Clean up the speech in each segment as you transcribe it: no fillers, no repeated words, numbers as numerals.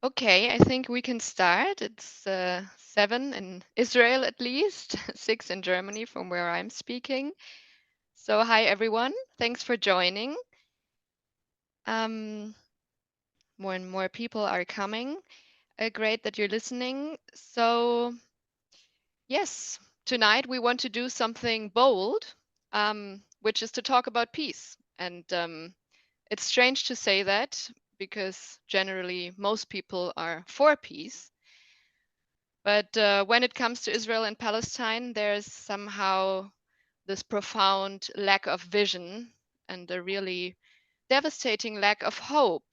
Okay, I think we can start. It's 7 in Israel at least, 6 in Germany from where I'm speaking. So, hi everyone. Thanks for joining. Um, more and more people are coming. Great that you're listening. So, yes, tonight we want to do something bold, which is to talk about peace. And it's strange to say that because generally most people are for peace. But when it comes to Israel and Palestine, there's somehow this profound lack of vision and a really devastating lack of hope,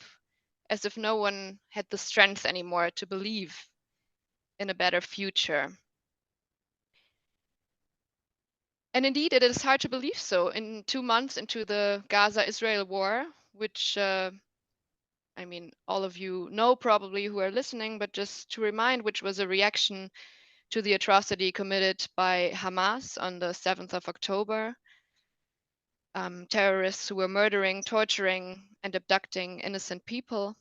as if no one had the strength anymore to believe in a better future. And indeed, it is hard to believe so. In 2 months into the Gaza Israel war, which I mean, all of you know probably who are listening, but just to remind, which was a reaction to the atrocity committed by Hamas on the 7th of October, terrorists who were murdering, torturing, and abducting innocent people.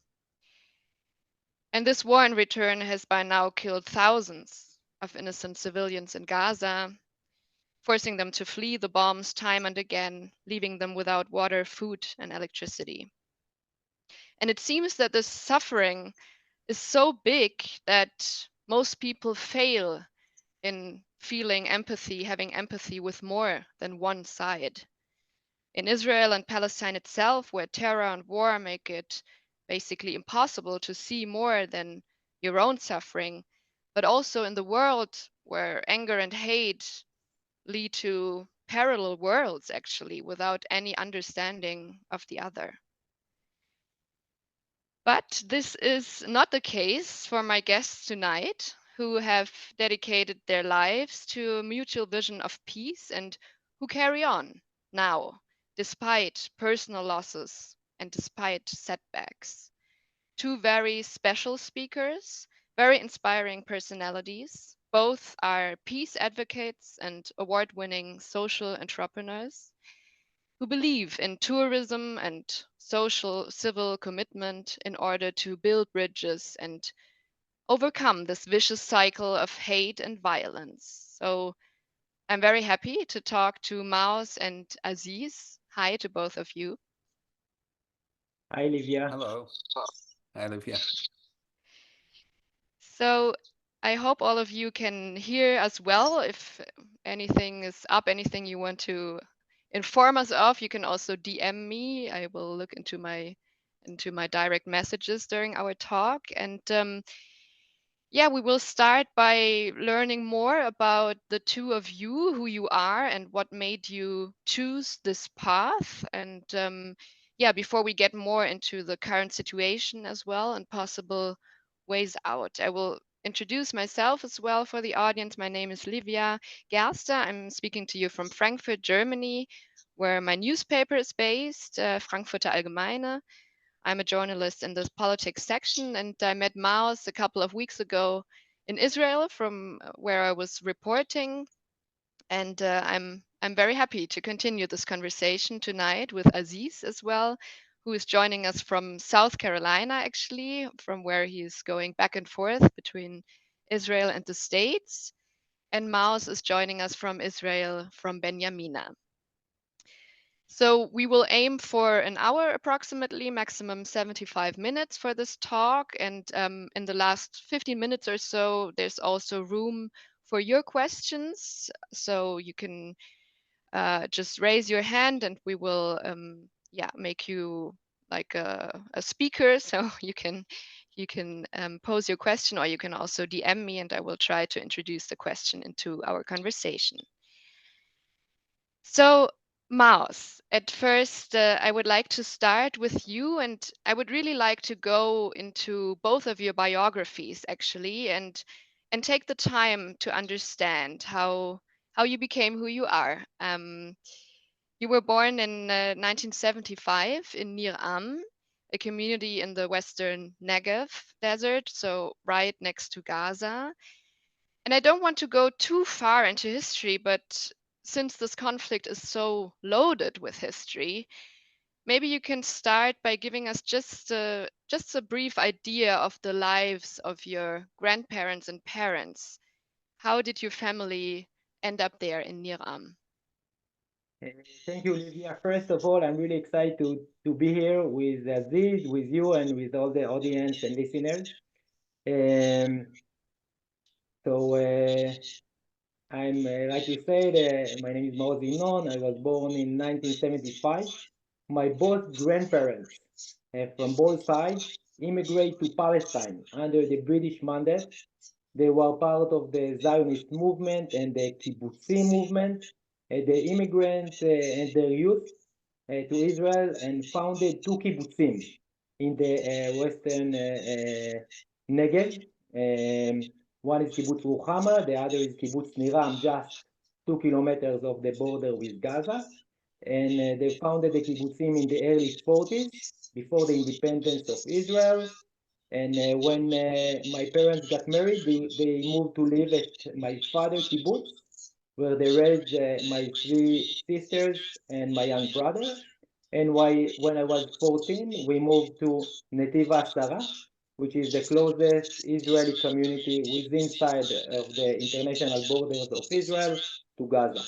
And this war in return has by now killed thousands of innocent civilians in Gaza, forcing them to flee the bombs time and again, leaving them without water, food, and electricity. And it seems that this suffering is so big that most people fail in feeling empathy, having empathy with more than one side. In Israel and Palestine itself, where terror and war make it basically impossible to see more than your own suffering, but also in the world where anger and hate lead to parallel worlds, actually, without any understanding of the other. But this is not the case for my guests tonight, who have dedicated their lives to a mutual vision of peace and who carry on now, despite personal losses and despite setbacks. Two very special speakers, very inspiring personalities. Both are peace advocates and award winning social entrepreneurs who believe in tourism and social civil commitment in order to build bridges and overcome this vicious cycle of hate and violence. So I'm very happy to talk to Maoz and Aziz. Hi to both of you. Hi, Livia. Hello. Hi, Livia. So I hope all of you can hear us well. If anything is up, anything you want to inform us of, you can also DM me. I will look into my direct messages during our talk. And yeah, we will start by learning more about the two of you, who you are, and what made you choose this path. And yeah, before we get more into the current situation as well and possible ways out, I will introduce myself as well for the audience. My name is Livia Gerster. I'm speaking to you from Frankfurt, Germany, where my newspaper is based, Frankfurter Allgemeine. I'm a journalist in the politics section, and I met Maoz a couple of weeks ago in Israel, from where I was reporting. And I'm very happy to continue this conversation tonight with Aziz as well, who is joining us from South Carolina, actually, from where he is going back and forth between Israel and the States. And Maoz is joining us from Israel, from Benjamina. So we will aim for an hour approximately, maximum 75 minutes for this talk. And in the last 15 minutes or so, there's also room for your questions. So you can just raise your hand and we will yeah, make you like a speaker. So you can pose your question, or you can also DM me and I will try to introduce the question into our conversation. So, Maus, at first, I would like to start with you, and I would really like to go into both of your biographies, actually, and take the time to understand how you became who you are. You were born in 1975 in Nir Am, a community in the western Negev desert, so right next to Gaza. And I don't want to go too far into history, but since this conflict is so loaded with history, maybe you can start by giving us just a brief idea of the lives of your grandparents and parents. How did your family end up there in Niram? Thank you, Livia. First of all, I'm really excited to be here with Aziz, with you, and with all the audience and listeners. Um, so I'm, like you said, my name is Maoz Inon. I was born in 1975. My both grandparents from both sides immigrated to Palestine under the British mandate. They were part of the Zionist movement and the kibbutzim movement. The immigrants and their youth to Israel and founded two kibbutzim in the western Negev. One is kibbutz Ruchama, the other is kibbutz Niram, just 2 kilometers of the border with Gaza. And they founded the kibbutzim in the early 40s, before the independence of Israel. And when my parents got married, they moved to live at my father's kibbutz, where they raised my 3 sisters and my young brother. And when I was 14, we moved to Netiv Asara, which is the closest Israeli community within side of the international borders of Israel to Gaza.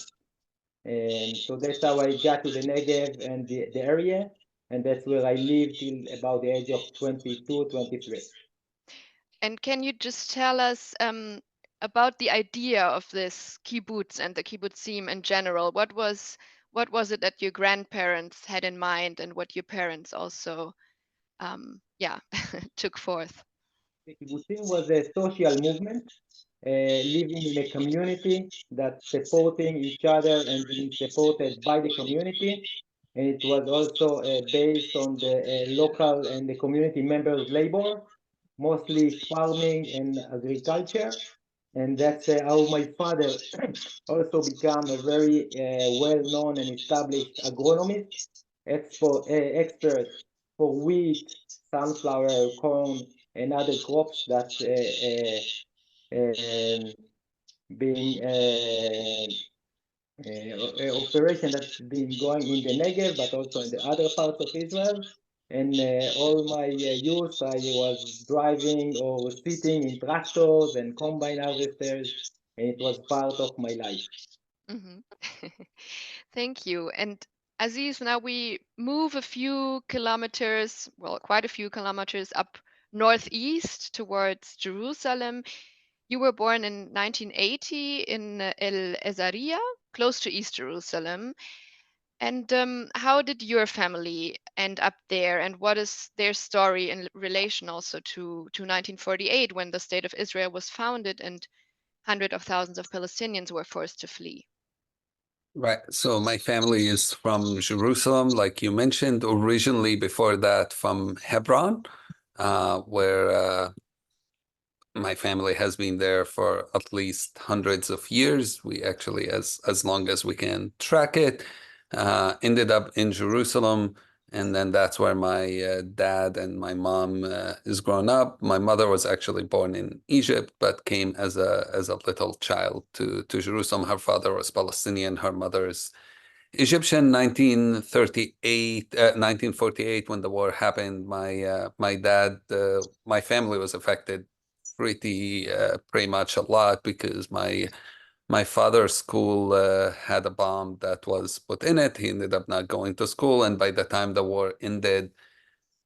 And so that's how I got to the Negev and the area. And that's where I lived till about the age of 22, 23. And can you just tell us about the idea of this kibbutz and the kibbutzim in general? What was it that your grandparents had in mind, and what your parents also, took forth? The kibbutzim was a social movement, living in a community that supporting each other and being supported by the community. And it was also based on the local and the community members' labor, mostly farming and agriculture. And that's how my father also became a very well-known and established agronomist, expert for wheat, sunflower, corn, and other crops that being operation that's been going in the Negev, but also in the other parts of Israel. And all my youth, I was driving or sitting in tractors and combine harvesters, and it was part of my life. Mm-hmm. Thank you. And Aziz, now we move a few kilometers, well, quite a few kilometers up northeast towards Jerusalem. You were born in 1980 in El Ezariya, close to East Jerusalem. And how did your family end up there? And what is their story in relation also to 1948, when the State of Israel was founded and hundreds of thousands of Palestinians were forced to flee? Right. So my family is from Jerusalem, like you mentioned, originally before that from Hebron, where my family has been there for at least hundreds of years. We actually, as long as we can track it, ended up in Jerusalem. And then that's where my dad and my mom is grown up. My mother was actually born in Egypt, but came as a little child to Jerusalem. Her father was Palestinian. Her mother is Egyptian. 1948, when the war happened, my dad, my family was affected pretty much a lot, because my father's school had a bomb that was put in it. He ended up not going to school, and by the time the war ended,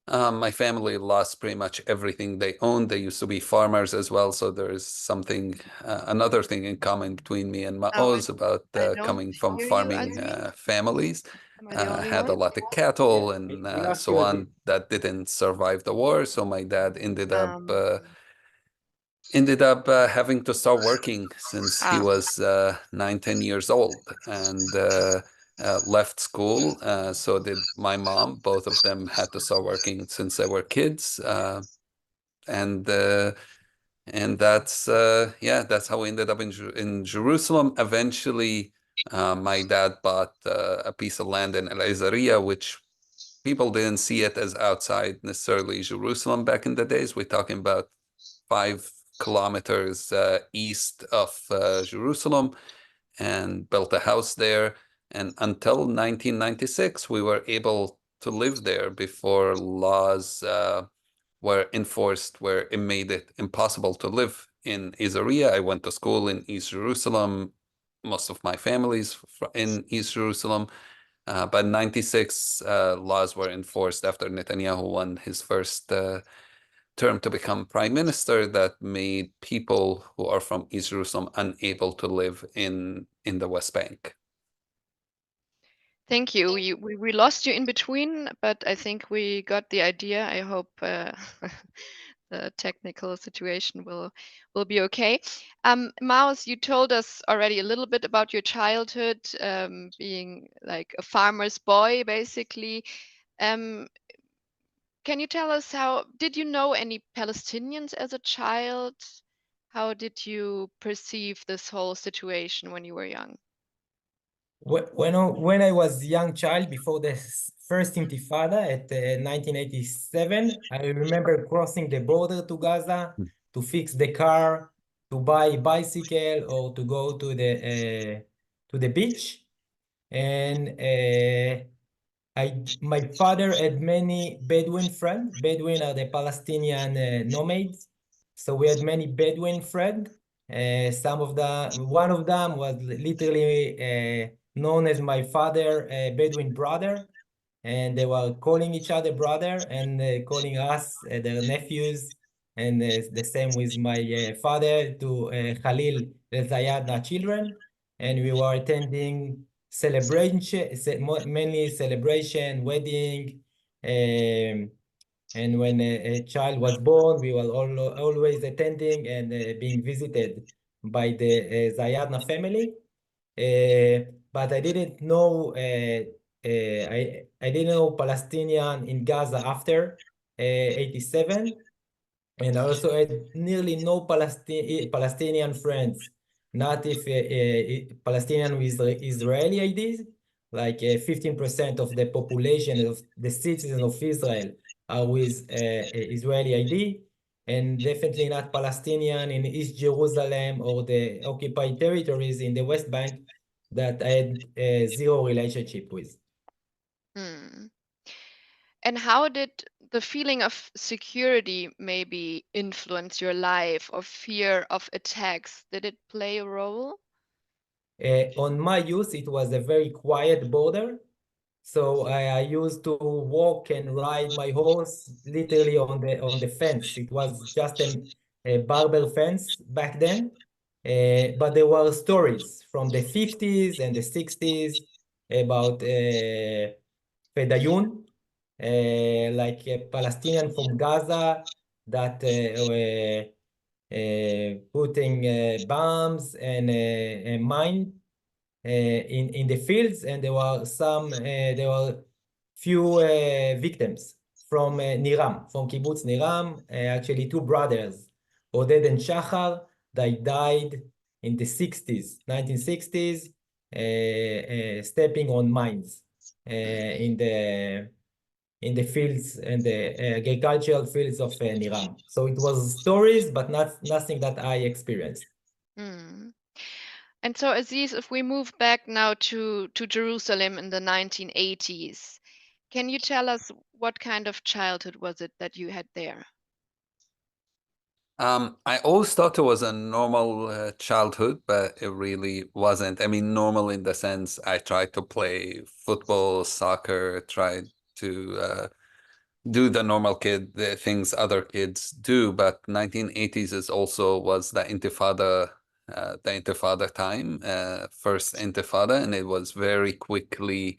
my family lost pretty much everything they owned. They used to be farmers as well, so there is something, another thing in common between me and Maoz about I don't coming from hear you, farming Aziz. families. Am I the only Had a one? lot of cattle Yeah, and we lost so you, on Aziz. that didn't survive the war. So my dad ended up Um, having to start working since he was 9-10 years old, and left school. So did my mom. Both of them had to start working since they were kids, and that's that's how we ended up in Jerusalem. Eventually, my dad bought a piece of land in El Ezariya, which people didn't see it as outside necessarily Jerusalem back in the days. We're talking about 5 kilometers east of Jerusalem, and built a house there. And until 1996, we were able to live there before laws were enforced where it made it impossible to live in Caesarea. I went to school in East Jerusalem. Most of my family's in East Jerusalem. But 96 laws were enforced after Netanyahu won his first term to become prime minister that made people who are from East Jerusalem unable to live in the West Bank. Thank you. We lost you in between, but I think we got the idea. I hope the technical situation will be okay. Maoz, you told us already a little bit about your childhood, being like a farmer's boy, basically. Um, can you tell us how did you know any Palestinians as a child? How did you perceive this whole situation when you were young? When I was a young child, before the first Intifada at 1987, I remember crossing the border to Gaza to fix the car, to buy a bicycle, or to go to the beach. And my father had many Bedouin friends. Bedouin are the Palestinian nomads. So we had many Bedouin friends. One of them was literally known as my father, Bedouin brother. And they were calling each other brother and calling us their nephews. And the same with my father to Khalil El Zayadna children. And we were attending celebration, mainly celebration, wedding, and when a child was born, we were always attending and being visited by the Zayadna family. But I didn't know I didn't know Palestinian in Gaza after 87. And I also had nearly no Palestinian friends, not if Palestinian with Israeli IDs, like 15% of the population of the citizens of Israel are with Israeli ID, and definitely not Palestinian in East Jerusalem or the occupied territories in the West Bank that I had zero relationship with. Hmm. And how did the feeling of security maybe influence your life or fear of attacks? Did it play a role? On my youth, it was a very quiet border. So I used to walk and ride my horse literally on the fence. It was just a barbell fence back then. But there were stories from the 50s and the 60s about Fedayun, like a Palestinian from Gaza that were putting bombs and mine in the fields, and there were few victims from Niram, from Kibbutz Niram, actually two brothers, Oded and Shachar, that died in the 60s, 1960s, stepping on mines in the fields and the agricultural fields of Niram. So it was stories, but nothing that I experienced. Mm. And so, Aziz, if we move back now to Jerusalem in the 1980s, can you tell us what kind of childhood was it that you had there? I always thought it was a normal childhood, but it really wasn't. I mean, normal in the sense I tried to play football, soccer, tried to do the normal the things other kids do. But 1980s is also was the Intifada time, first Intifada, and it was very quickly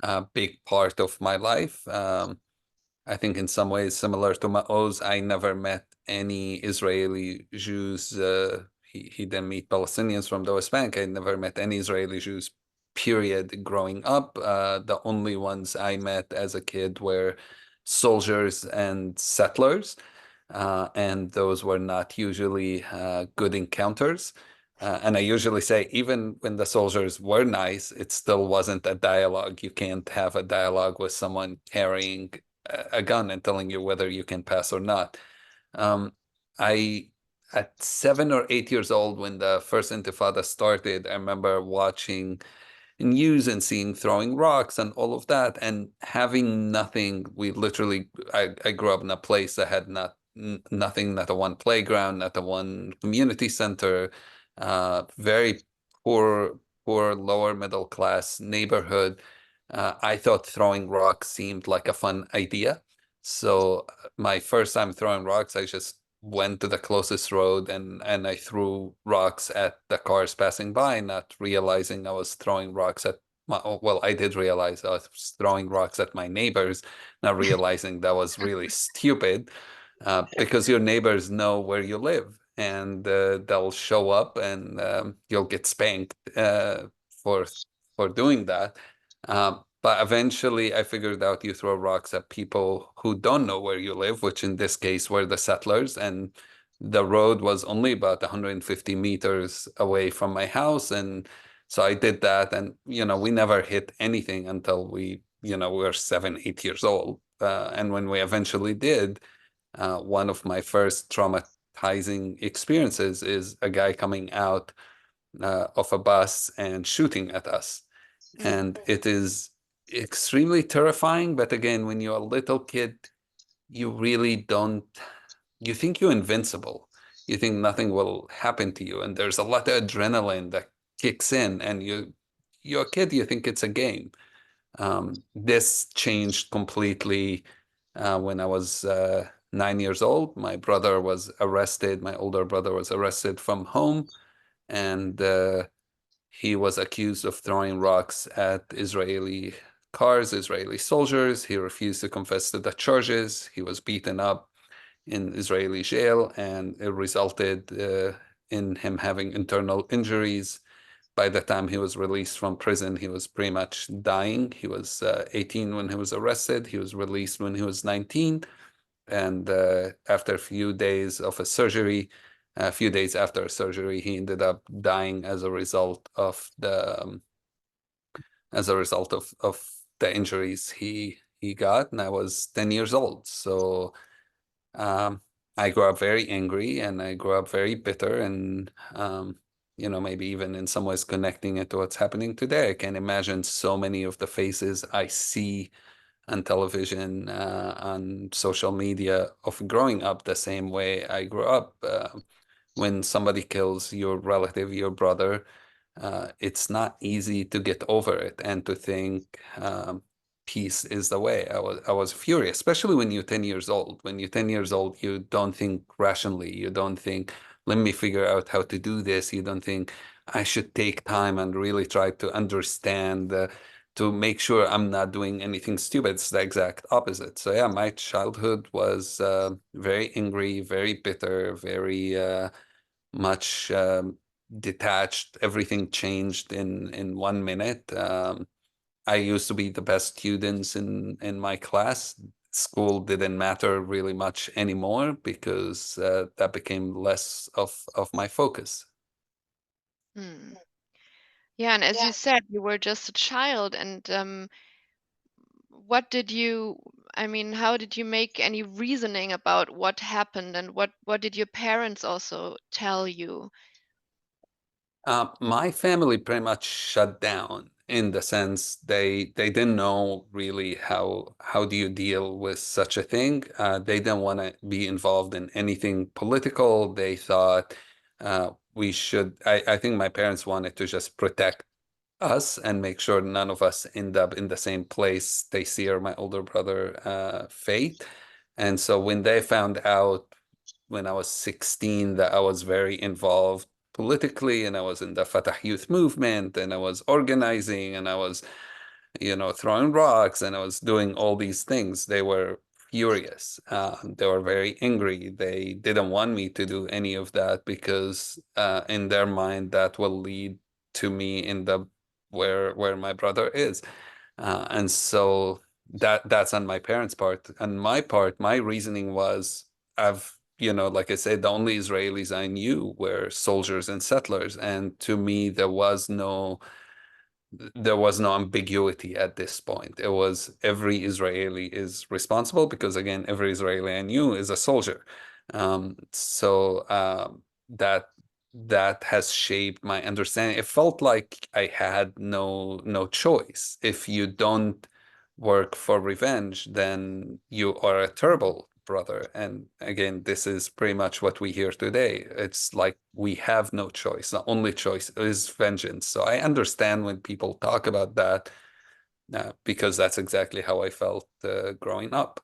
a big part of my life. I think in some ways similar to Maoz, I never met any Israeli Jews. He didn't meet Palestinians from the West Bank. I never met any Israeli Jews, period, growing up. The only ones I met as a kid were soldiers and settlers. And those were not usually good encounters. And I usually say, even when the soldiers were nice, it still wasn't a dialogue. You can't have a dialogue with someone carrying a gun and telling you whether you can pass or not. I, at 7 or 8 years old, when the first Intifada started, I remember watching news and seeing throwing rocks and all of that, and having nothing. We literally, I grew up in a place that had nothing, not a one playground, not a one community center, very poor lower middle class neighborhood. I thought throwing rocks seemed like a fun idea. So my first time throwing rocks, I just went to the closest road and I threw rocks at the cars passing by, not realizing I was throwing rocks at well, I did realize I was throwing rocks at my neighbors, not realizing that was really stupid, because your neighbors know where you live and they'll show up and you'll get spanked for for doing that. But eventually I figured out you throw rocks at people who don't know where you live, which in this case were the settlers. And the road was only about 150 meters away from my house. And so I did that. And, we never hit anything until we were 7, 8 years old. And when we eventually did, one of my first traumatizing experiences is a guy coming out of a bus and shooting at us. And it is extremely terrifying. But again, when you're a little kid, you really don't, you think you're invincible. You think nothing will happen to you. And there's a lot of adrenaline that kicks in, and you're a kid, you think it's a game. This changed completely when I was 9 years old. My brother was arrested. My older brother was arrested from home, and he was accused of throwing rocks at Israeli cars, Israeli soldiers. He refused to confess to the charges. He was beaten up in Israeli jail, and it resulted in him having internal injuries. By the time he was released from prison, he was pretty much dying. He was 18 when he was arrested. He was released when he was 19. And after a few days of a surgery, a few days after surgery, he ended up dying as a result of the injuries he got. And I was 10 years old. So I grew up very angry, and I grew up very bitter, and maybe even in some ways connecting it to what's happening today. I can imagine so many of the faces I see on television, on social media, of growing up the same way I grew up. When somebody kills your relative, your brother, it's not easy to get over it and to think peace is the way. I was furious, especially when you're 10 years old. When you're 10 years old, you don't think rationally. You don't think, let me figure out how to do this. You don't think I should take time and really try to understand, to make sure I'm not doing anything stupid. It's the exact opposite. So yeah, my childhood was very angry, very bitter, very much detached. Everything changed in 1 minute. I used to be the best students in my class. School didn't matter really much anymore because that became less of my focus. Yeah, and as you said, you were just a child, and what did you, I mean, how did you make any reasoning about what happened, and what did your parents also tell you? My family pretty much shut down, in the sense they didn't know really how do you deal with such a thing. They didn't want to be involved in anything political. They thought we should. I think my parents wanted to just protect us and make sure none of us end up in the same place Stacy or my older brother fate. And so when they found out when I was 16 that I was very involved politically, and I was in the Fatah youth movement, and I was organizing, and I was, throwing rocks, and I was doing all these things, they were furious. They were very angry. They didn't want me to do any of that because in their mind that will lead to me in the where my brother is. And so that's on my parents' part. On my part, my reasoning was, like I said, the only Israelis I knew were soldiers and settlers. And to me, there was no ambiguity at this point. It was every Israeli is responsible because, again, every Israeli I knew is a soldier. So that that has shaped my understanding. It felt like I had no choice. If you don't work for revenge, then you are a terrible brother. And again, this is pretty much what we hear today. It's like we have no choice. The only choice is vengeance. So I understand when people talk about that, because that's exactly how I felt growing up.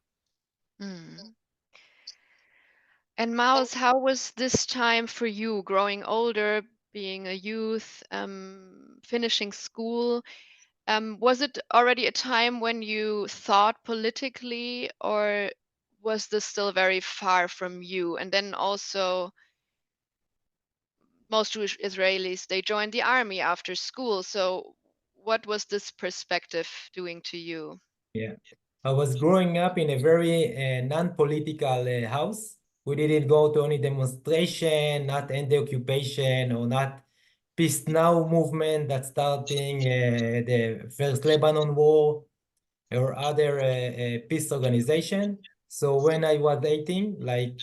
Mm. And Maoz, how was this time for you, growing older, being a youth, finishing school? Was it already a time when you thought politically, or was this still very far from you? And then also, most Jewish Israelis, they joined the army after school. So what was this perspective doing to you? Yeah. I was growing up in a very non-political house. We didn't go to any demonstration, not end the occupation, or not Peace Now movement that's starting the first Lebanon war or other peace organization. So when I was 18, like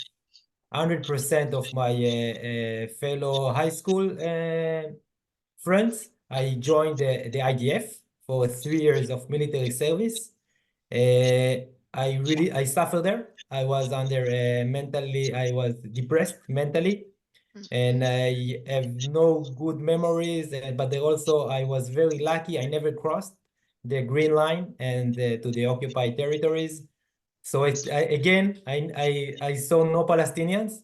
100% of my fellow high school friends, I joined the IDF for 3 years of military service. I suffered there. I was I was depressed mentally, and I have no good memories. But there also, I was very lucky. I never crossed the green line and to the occupied territories. So again, I saw no Palestinians,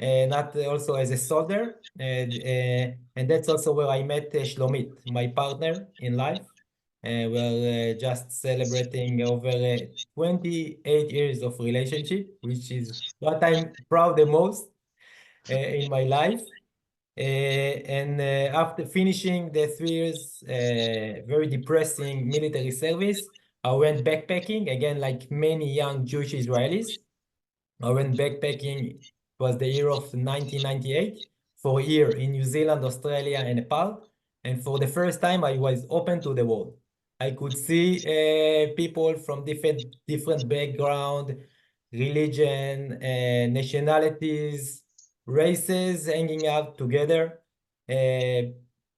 not also as a soldier, and that's also where I met Shlomit, my partner in life. We're just celebrating over 28 years of relationship, which is what I'm proud the most in my life. And after finishing the 3 years, very depressing military service, I went backpacking again, like many young Jewish Israelis. I went backpacking. It was the year of 1998 for a year in New Zealand, Australia, and Nepal. And for the first time, I was open to the world. I could see people from different background, religion, nationalities, races hanging out together, uh,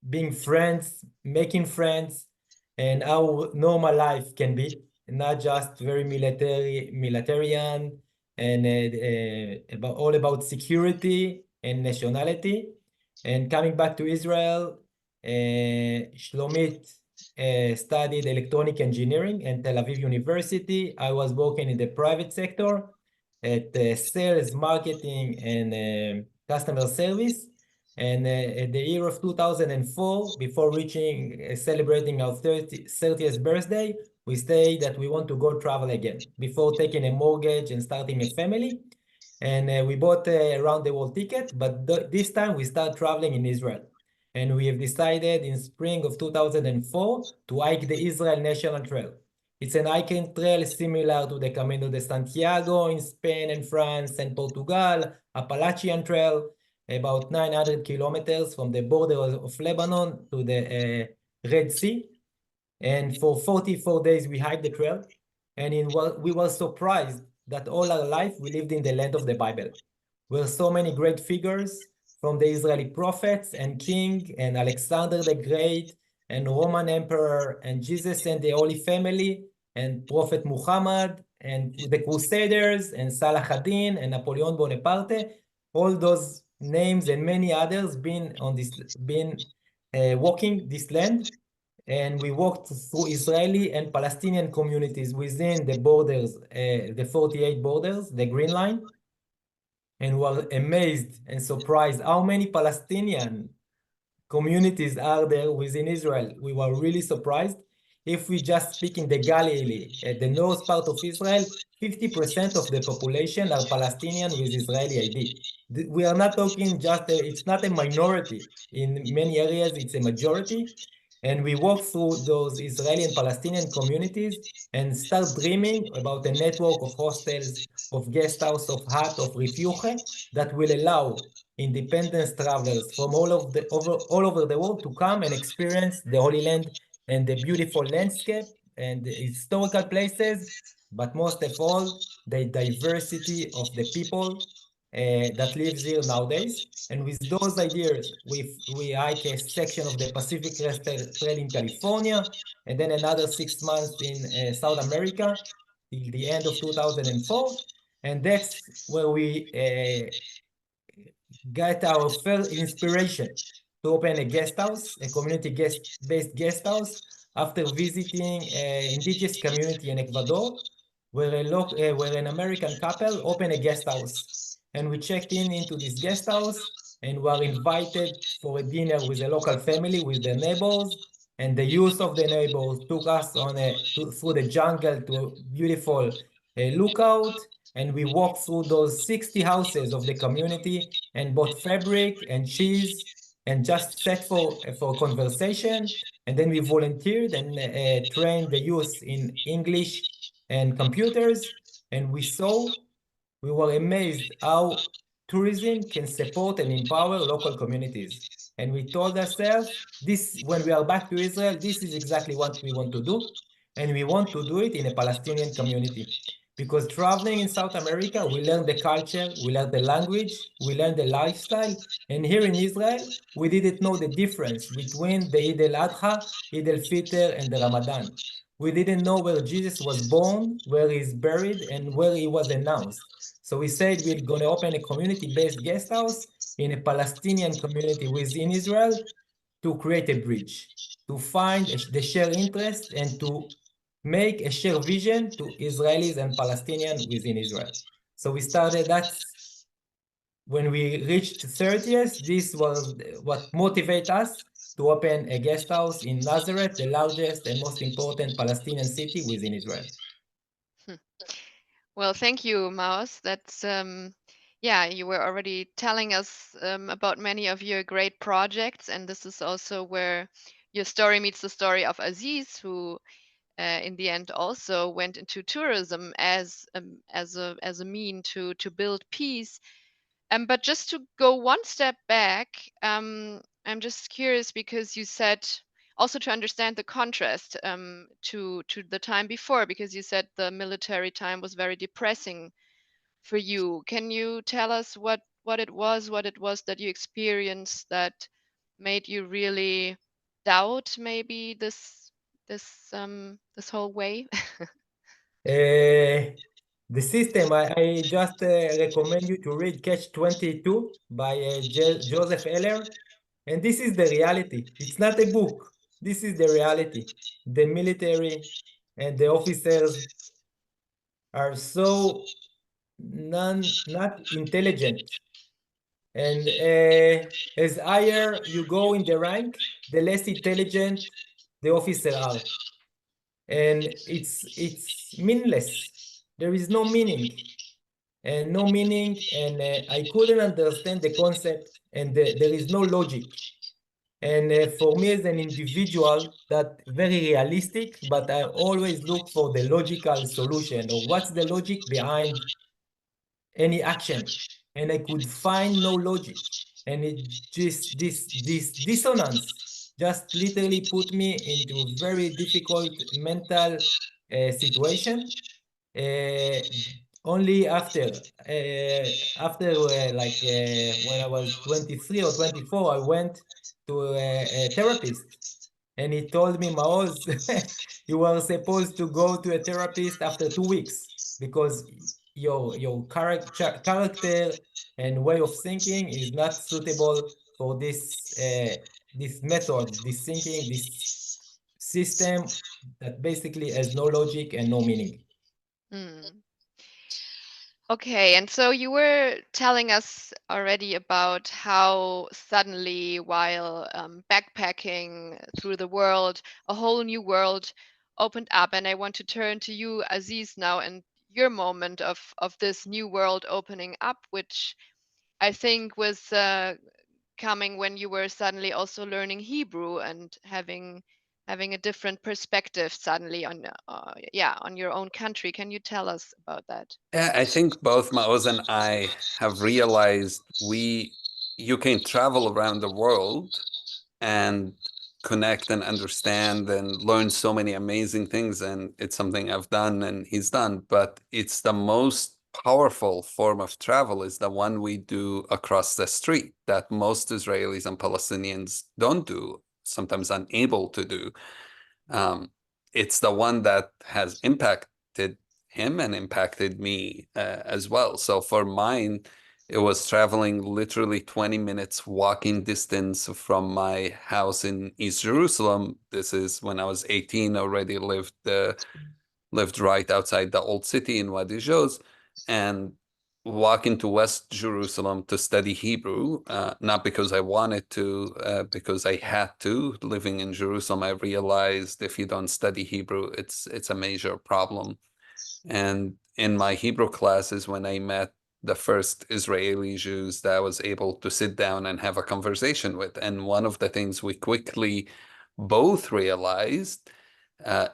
being friends, making friends, and how normal life can be, not just very militarian, and all about security and nationality. And coming back to Israel, Shlomit studied electronic engineering at Tel Aviv University. I was working in the private sector at sales, marketing, and customer service. And at the year of 2004, before celebrating our 30th birthday, we say that we want to go travel again before taking a mortgage and starting a family. And we bought a round the world ticket, but this time we start traveling in Israel. And we have decided in spring of 2004 to hike the Israel National Trail. It's an hiking trail similar to the Camino de Santiago in Spain and France and Portugal, Appalachian Trail, about 900 kilometers from the border of Lebanon to the Red Sea. And for 44 days, we hiked the trail. And we were surprised that all our life, we lived in the land of the Bible, where so many great figures from the Israeli prophets and king and Alexander the Great and Roman Emperor and Jesus and the Holy Family and Prophet Muhammad and the Crusaders and Salah ad-Din and Napoleon Bonaparte, all those names and many others been walking this land. And we walked through Israeli and Palestinian communities within the borders, the 48 borders, the Green Line, and were amazed and surprised how many Palestinian communities are there within Israel. We were really surprised. If we just speak in the Galilee, at the north part of Israel, 50% of the population are Palestinian with Israeli ID. We are not talking it's not a minority. In many areas, it's a majority. And we walk through those Israeli and Palestinian communities and start dreaming about a network of hostels, of guest house, of hut, of refuge that will allow independent travelers from all over the world to come and experience the Holy Land and the beautiful landscape and the historical places, but most of all, the diversity of the people that lives here nowadays. And with those ideas, we hike a section of the Pacific Crest Trail in California, and then another 6 months in South America till the end of 2004. And that's where we got our first inspiration to open a guest house, a community-based guest house, after visiting an indigenous community in Ecuador, where an American couple opened a guest house. And we checked into this guest house and were invited for a dinner with a local family, with their neighbors. And the youth of the neighbors took us through the jungle to a beautiful lookout. And we walked through those 60 houses of the community and bought fabric and cheese and just sat for conversation. And then we volunteered and trained the youth in English and computers. And we were amazed how tourism can support and empower local communities. And we told ourselves, when we are back to Israel, this is exactly what we want to do. And we want to do it in a Palestinian community. Because traveling in South America, we learn the culture, we learn the language, we learn the lifestyle. And here in Israel, we didn't know the difference between the Eid al-Adha, Eid al-Fitr, and the Ramadan. We didn't know where Jesus was born, where he's buried, and where he was announced. So we said we're going to open a community-based guest house in a Palestinian community within Israel to create a bridge, to find the shared interest and to make a shared vision to Israelis and Palestinians within Israel. So we started when we reached 30th, this was what motivated us to open a guest house in Nazareth, the largest and most important Palestinian city within Israel. Well, thank you, Maoz. That's yeah, you were already telling us about many of your great projects, and this is also where your story meets the story of Aziz, who in the end also went into tourism as a mean to build peace. But just to go one step back, I'm just curious because you said also to understand the contrast to the time before, because you said the military time was very depressing for you. Can you tell us what it was that you experienced that made you really doubt maybe this whole way? The system, I just recommend you to read Catch 22 by Joseph Heller. And this is the reality. It's not a book. This is the reality. The military and the officers are so not intelligent. And as higher you go in the rank, the less intelligent the officer are. And it's meaningless. There is no meaning. And I couldn't understand the concept, and there is no logic. And for me as an individual, that very realistic, but I always look for the logical solution, or what's the logic behind any action. And I could find no logic. And it just this dissonance just literally put me into a very difficult mental situation. Only after when I was 23 or 24, I went to a therapist, and he told me, Maoz, you were supposed to go to a therapist after 2 weeks because your character and way of thinking is not suitable for this method, this thinking, this system that basically has no logic and no meaning. Okay, and so you were telling us already about how suddenly, while backpacking through the world, a whole new world opened up. And I want to turn to you, Aziz, now, and your moment of this new world opening up, which I think was coming when you were suddenly also learning Hebrew and having a different perspective suddenly on on your own country. Can you tell us about that? Yeah, I think both Maoz and I have realized you can travel around the world and connect and understand and learn so many amazing things, and it's something I've done and he's done, but it's the most powerful form of travel is the one we do across the street that most Israelis and Palestinians don't do, sometimes unable to do. It's the one that has impacted him and impacted me as well. So for mine, it was traveling literally 20 minutes walking distance from my house in East Jerusalem. This is when I was 18, already lived right outside the old city in Wadi Joz, and walk into West Jerusalem to study Hebrew, not because I wanted to, because I had to. Living in Jerusalem, I realized if you don't study Hebrew, it's a major problem. And in my Hebrew classes, when I met the first Israeli Jews that I was able to sit down and have a conversation with, and one of the things we quickly both realized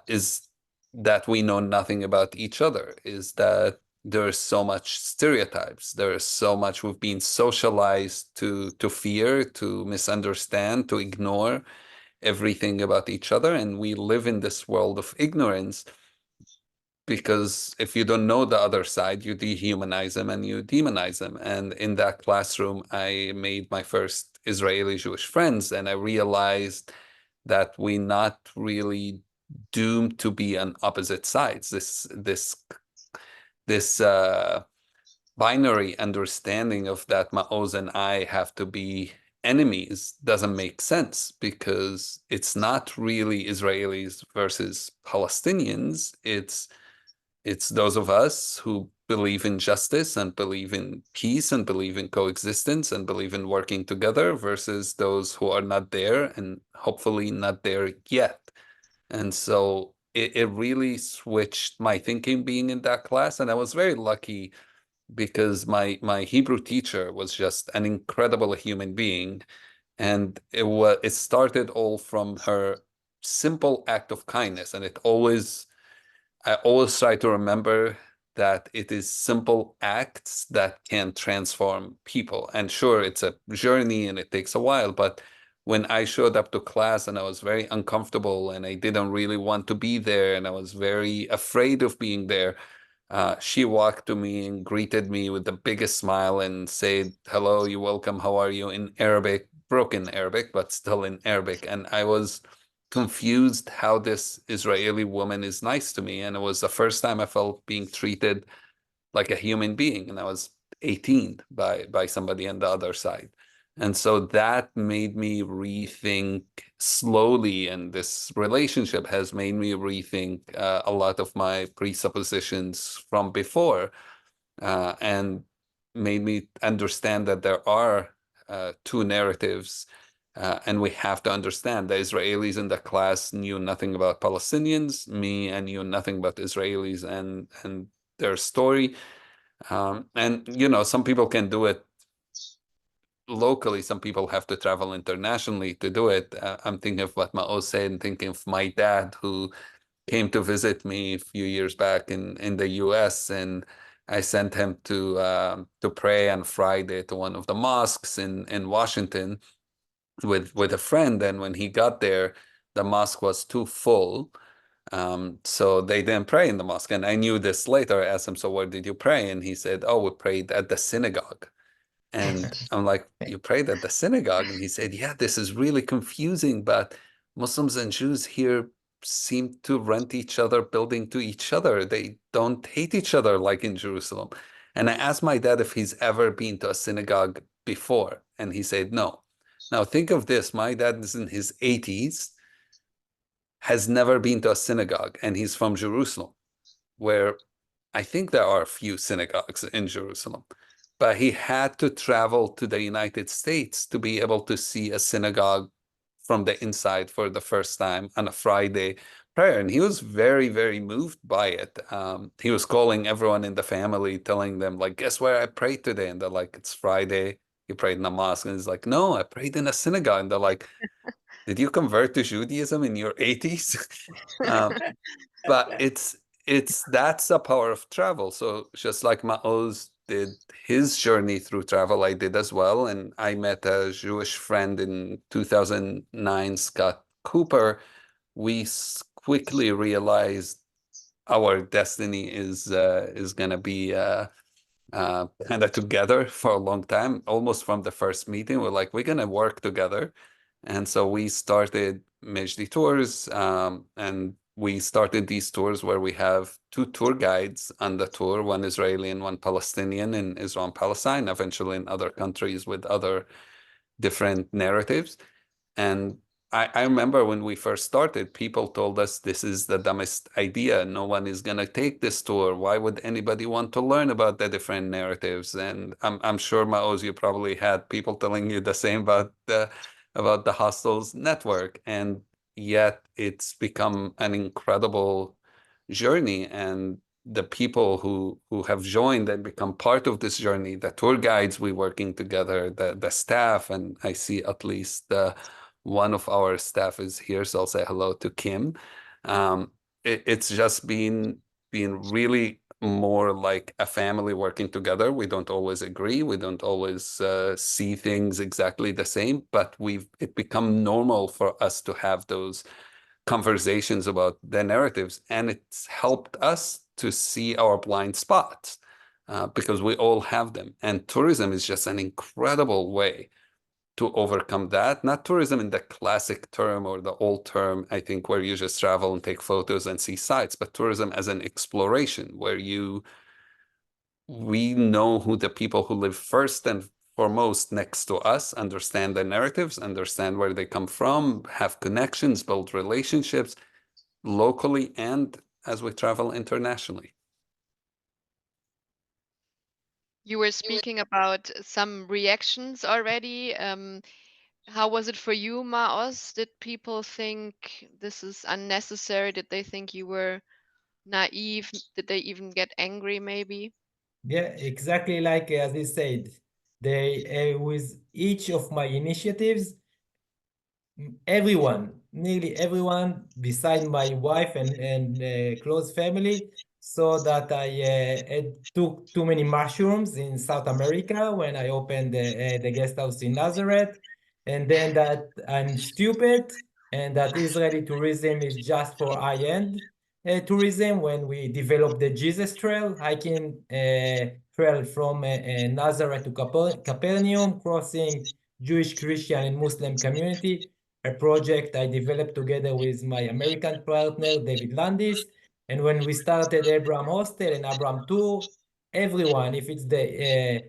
is that we know nothing about each other, is that there's so much stereotypes. There's so much we've been socialized to fear, to misunderstand, to ignore everything about each other. And we live in this world of ignorance because if you don't know the other side, you dehumanize them and you demonize them. And in that classroom, I made my first Israeli Jewish friends, and I realized that we're not really doomed to be on opposite sides. This binary understanding of that Maoz and I have to be enemies doesn't make sense, because it's not really Israelis versus Palestinians. It's those of us who believe in justice and believe in peace and believe in coexistence and believe in working together versus those who are not there and hopefully not there yet. And so it really switched my thinking being in that class. And I was very lucky because my Hebrew teacher was just an incredible human being. And it started all from her simple act of kindness. And I always try to remember that it is simple acts that can transform people. And sure, it's a journey and it takes a while, but when I showed up to class and I was very uncomfortable and I didn't really want to be there and I was very afraid of being there, she walked to me and greeted me with the biggest smile and said, "Hello, you're welcome, how are you?" in Arabic, broken Arabic, but still in Arabic. And I was confused how this Israeli woman is nice to me. And it was the first time I felt being treated like a human being. And I was 18 by somebody on the other side. And so that made me rethink slowly. And this relationship has made me rethink a lot of my presuppositions from before, and made me understand that there are two narratives. And we have to understand the Israelis in the class knew nothing about Palestinians. Me, I knew nothing about Israelis and their story. And, you know, some people can do it locally. Some people have to travel internationally to do it. I'm thinking of what Maoz said and thinking of my dad, who came to visit me a few years back in the US, and I sent him to pray on Friday to one of the mosques in Washington with a friend. And when he got there, the mosque was too full. So they didn't pray in the mosque. And I knew this later. I asked him, "So where did you pray?" And he said, "Oh, we prayed at the synagogue." And I'm like, "You prayed at the synagogue?" And he said, "Yeah, this is really confusing, but Muslims and Jews here seem to rent each other, building to each other. They don't hate each other like in Jerusalem." And I asked my dad if he's ever been to a synagogue before, and he said no. Now think of this, my dad is in his 80s, has never been to a synagogue, and he's from Jerusalem, where I think there are a few synagogues in Jerusalem. But he had to travel to the United States to be able to see a synagogue from the inside for the first time on a Friday prayer. And he was very, very moved by it. He was calling everyone in the family, telling them, like, "Guess where I prayed today?" And they're like, "It's Friday. You prayed in a mosque." And he's like, "No, I prayed in a synagogue." And they're like, "Did you convert to Judaism in your 80s?" But that's the power of travel. So just like Maoz did his journey through travel, I did as well. And I met a Jewish friend in 2009, Scott Cooper. We quickly realized our destiny is going to be kind of together for a long time, almost from the first meeting. We're like, we're going to work together. And so we started Mejdi tours, and we started these tours where we have two tour guides on the tour, one Israeli and one Palestinian in Israel and Palestine, eventually in other countries with other different narratives. And I remember when we first started, people told us this is the dumbest idea. No one is going to take this tour. Why would anybody want to learn about the different narratives? And I'm sure, Maoz, you probably had people telling you the same about the hostels network. And yet it's become an incredible journey. And the people who have joined and become part of this journey, the tour guides we working together, the staff, and I see at least one of our staff is here, so I'll say hello to Kim. It's just been really more like a family working together. We don't always agree. We don't always see things exactly the same, but it become normal for us to have those conversations about the narratives, and it's helped us to see our blind spots because we all have them. And tourism is just an incredible way to overcome that. Not tourism in the classic term or the old term, I think, where you just travel and take photos and see sights, but tourism as an exploration where we know who the people who live first and foremost next to us, understand the narratives, understand where they come from, have connections, build relationships locally and as we travel internationally. You were speaking about some reactions already. How was it for you, Maoz? Did people think this is unnecessary? Did they think you were naive? Did they even get angry, maybe? Yeah, exactly like Aziz said. They with each of my initiatives, everyone, nearly everyone, beside my wife and close family, saw that I took too many mushrooms in South America when I opened the guest house in Nazareth, and then that I'm stupid and that Israeli tourism is just for high-end tourism. When we developed the Jesus Trail, hiking trail from Nazareth to Capernaum, crossing Jewish, Christian, and Muslim community, a project I developed together with my American partner, David Landis. And when we started Abraham Hostel and Abraham Tour, everyone, if it's the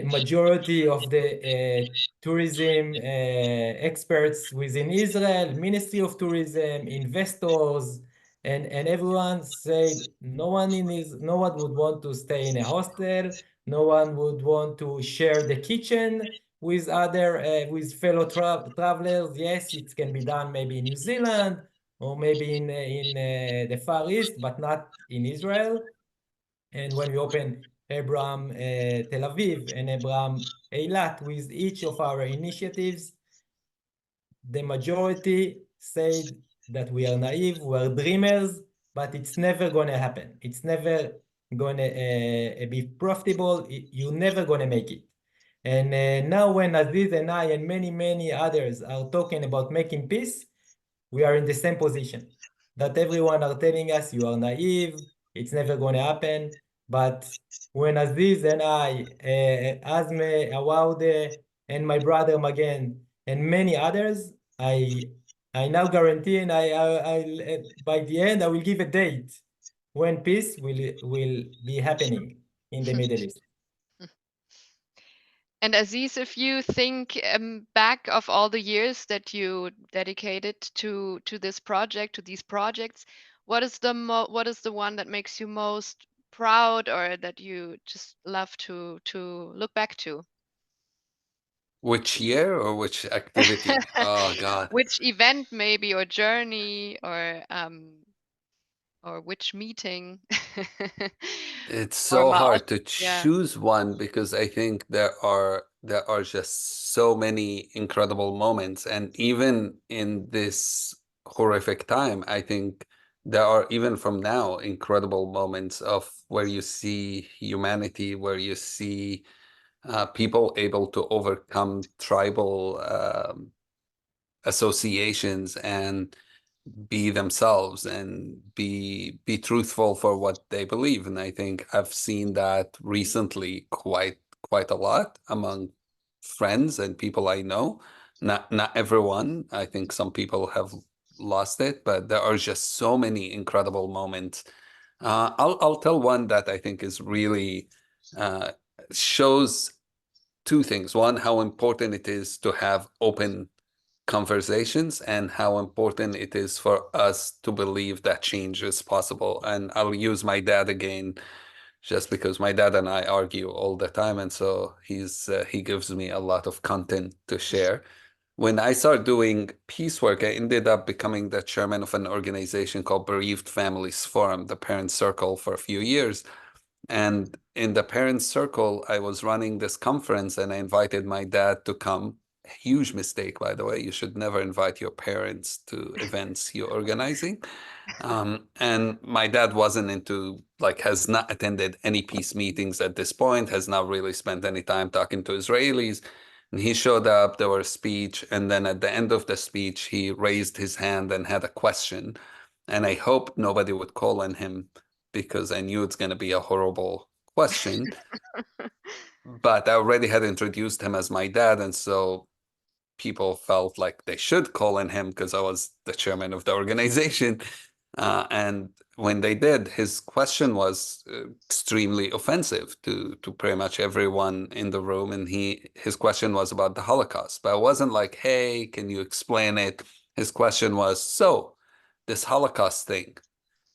majority of the tourism experts within Israel, Ministry of Tourism, investors, and everyone said no one would want to stay in a hostel, no one would want to share the kitchen with with fellow travelers. Yes, it can be done maybe in New Zealand or maybe in the Far East, but not in Israel. And when we open Abraham Tel Aviv and Abraham Eilat with each of our initiatives, the majority said that we are naive, we are dreamers, but it's never going to happen. It's never going to be profitable. You're never going to make it. And now when Aziz and I and many, many others are talking about making peace, we are in the same position. That everyone are telling us you are naive, it's never going to happen. But when Aziz and I, Azme, Awaude, and my brother Magen, and many others, I now guarantee, and by the end, I will give a date when peace will be happening in the Middle East. And Aziz, if you think back of all the years that you dedicated to this project, to these projects, what is the one that makes you most proud, or that you just love to look back to? Which year or which activity? Oh God. Which event maybe, or journey, or which meeting? It's Or so Maoz, hard to yeah. choose one because I think there are just so many incredible moments. And even in this horrific time, I think there are, even from now, incredible moments of where you see humanity, where you see people able to overcome tribal associations and be themselves and be truthful for what they believe. And I think I've seen that recently quite a lot among friends and people I know. Not everyone. I think some people have lost it, but there are just so many incredible moments. I'll tell one that I think is really shows two things. One, how important it is to have open conversations and how important it is for us to believe that change is possible. And I'll use my dad again, just because my dad and I argue all the time, and so he gives me a lot of content to share. When I started doing peace work, I ended up becoming the chairman of an organization called Bereaved Families Forum, the Parent Circle, for a few years. And in the parent circle, I was running this conference and I invited my dad to come. Huge mistake, by the way. You should never invite your parents to events you're organizing. And my dad wasn't into, like, has not attended any peace meetings at this point, has not really spent any time talking to Israelis. And he showed up, there was a speech, and then at the end of the speech, he raised his hand and had a question. And I hoped nobody would call on him because I knew it's going to be a horrible question. But I already had introduced him as my dad, and so people felt like they should call on him because I was the chairman of the organization. And when they did, his question was extremely offensive to pretty much everyone in the room. And his question was about the Holocaust. But it wasn't like, hey, can you explain it? His question was, so this Holocaust thing,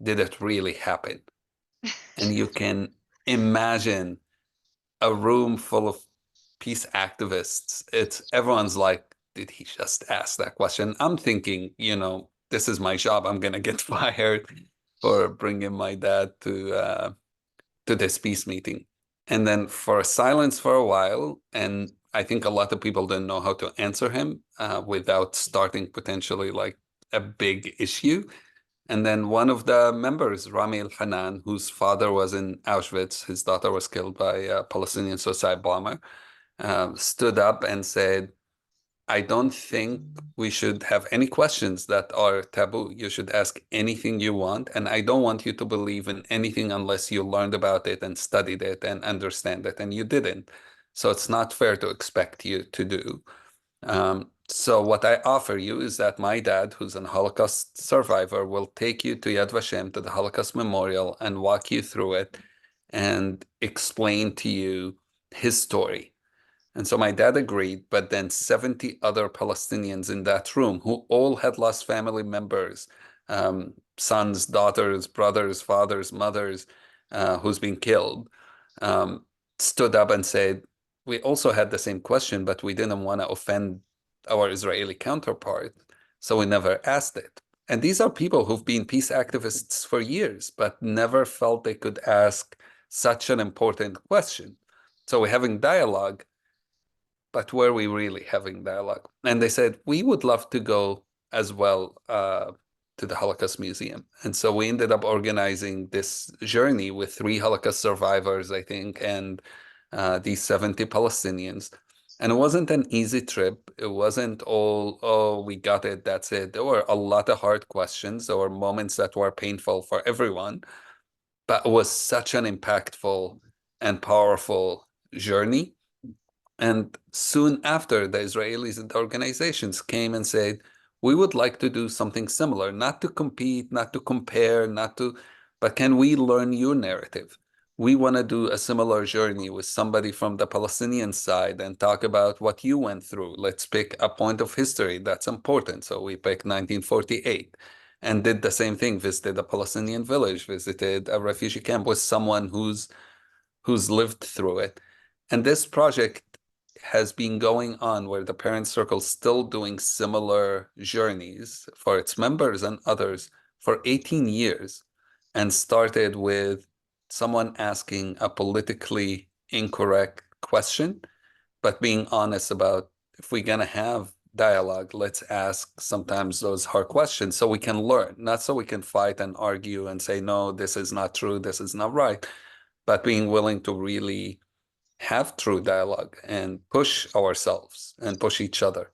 did it really happen? And you can imagine a room full of peace activists. Everyone's like, did he just ask that question? I'm thinking, this is my job. I'm gonna get fired for bringing my dad to this peace meeting. And then for silence for a while, and I think a lot of people didn't know how to answer him without starting potentially like a big issue. And then one of the members, Rami al-Hanan, whose father was in Auschwitz, his daughter was killed by a Palestinian suicide bomber, stood up and said, I don't think we should have any questions that are taboo. You should ask anything you want. And I don't want you to believe in anything unless you learned about it and studied it and understand it. And you didn't. So it's not fair to expect you to do. So what I offer you is that my dad, who's a Holocaust survivor, will take you to Yad Vashem, to the Holocaust Memorial, and walk you through it and explain to you his story. And so my dad agreed, but then 70 other Palestinians in that room who all had lost family members, sons, daughters, brothers, fathers, mothers, who's been killed, stood up and said, we also had the same question, but we didn't want to offend our Israeli counterpart, so we never asked it. And these are people who've been peace activists for years, but never felt they could ask such an important question. So we're having dialogue, but were we really having dialogue? And they said, we would love to go as well to the Holocaust Museum. And so we ended up organizing this journey with 3 Holocaust survivors, I think, and these 70 Palestinians. And it wasn't an easy trip. It wasn't all, oh, we got it, that's it. There were a lot of hard questions. There were moments that were painful for everyone. But it was such an impactful and powerful journey. And soon after, the Israelis and the organizations came and said, we would like to do something similar, not to compete, not to compare, but can we learn your narrative? We want to do a similar journey with somebody from the Palestinian side and talk about what you went through. Let's pick a point of history that's important. So we picked 1948 and did the same thing, visited a Palestinian village, visited a refugee camp with someone who's lived through it. And this project has been going on where the parent circle is still doing similar journeys for its members and others for 18 years, and started with someone asking a politically incorrect question, but being honest about, if we're going to have dialogue, let's ask sometimes those hard questions so we can learn, not so we can fight and argue and say, no, this is not true, this is not right, but being willing to really have true dialogue and push ourselves and push each other.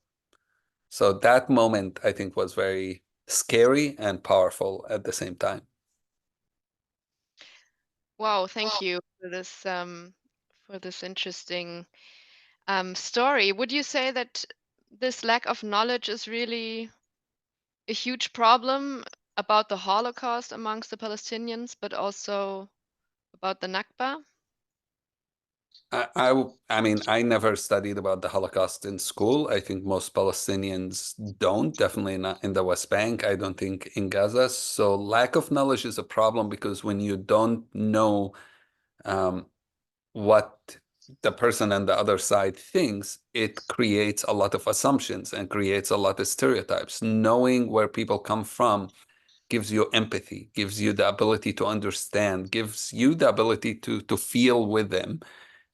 So that moment, I think, was very scary and powerful at the same time. Wow, thank you for this interesting story. Would you say that this lack of knowledge is really a huge problem about the Holocaust amongst the Palestinians, but also about the Nakba? I mean, I never studied about the Holocaust in school. I think most Palestinians don't, definitely not in the West Bank. I don't think in Gaza. So lack of knowledge is a problem because when you don't know what the person on the other side thinks, it creates a lot of assumptions and creates a lot of stereotypes. Knowing where people come from gives you empathy, gives you the ability to understand, gives you the ability to feel with them.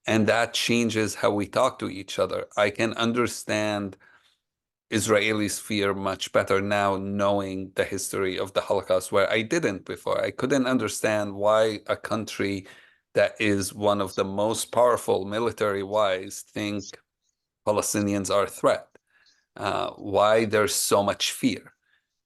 And that changes how we talk to each other. I can understand Israelis' fear much better now, knowing the history of the Holocaust, where I didn't before. I couldn't understand why a country that is one of the most powerful military-wise think Palestinians are a threat, why there's so much fear.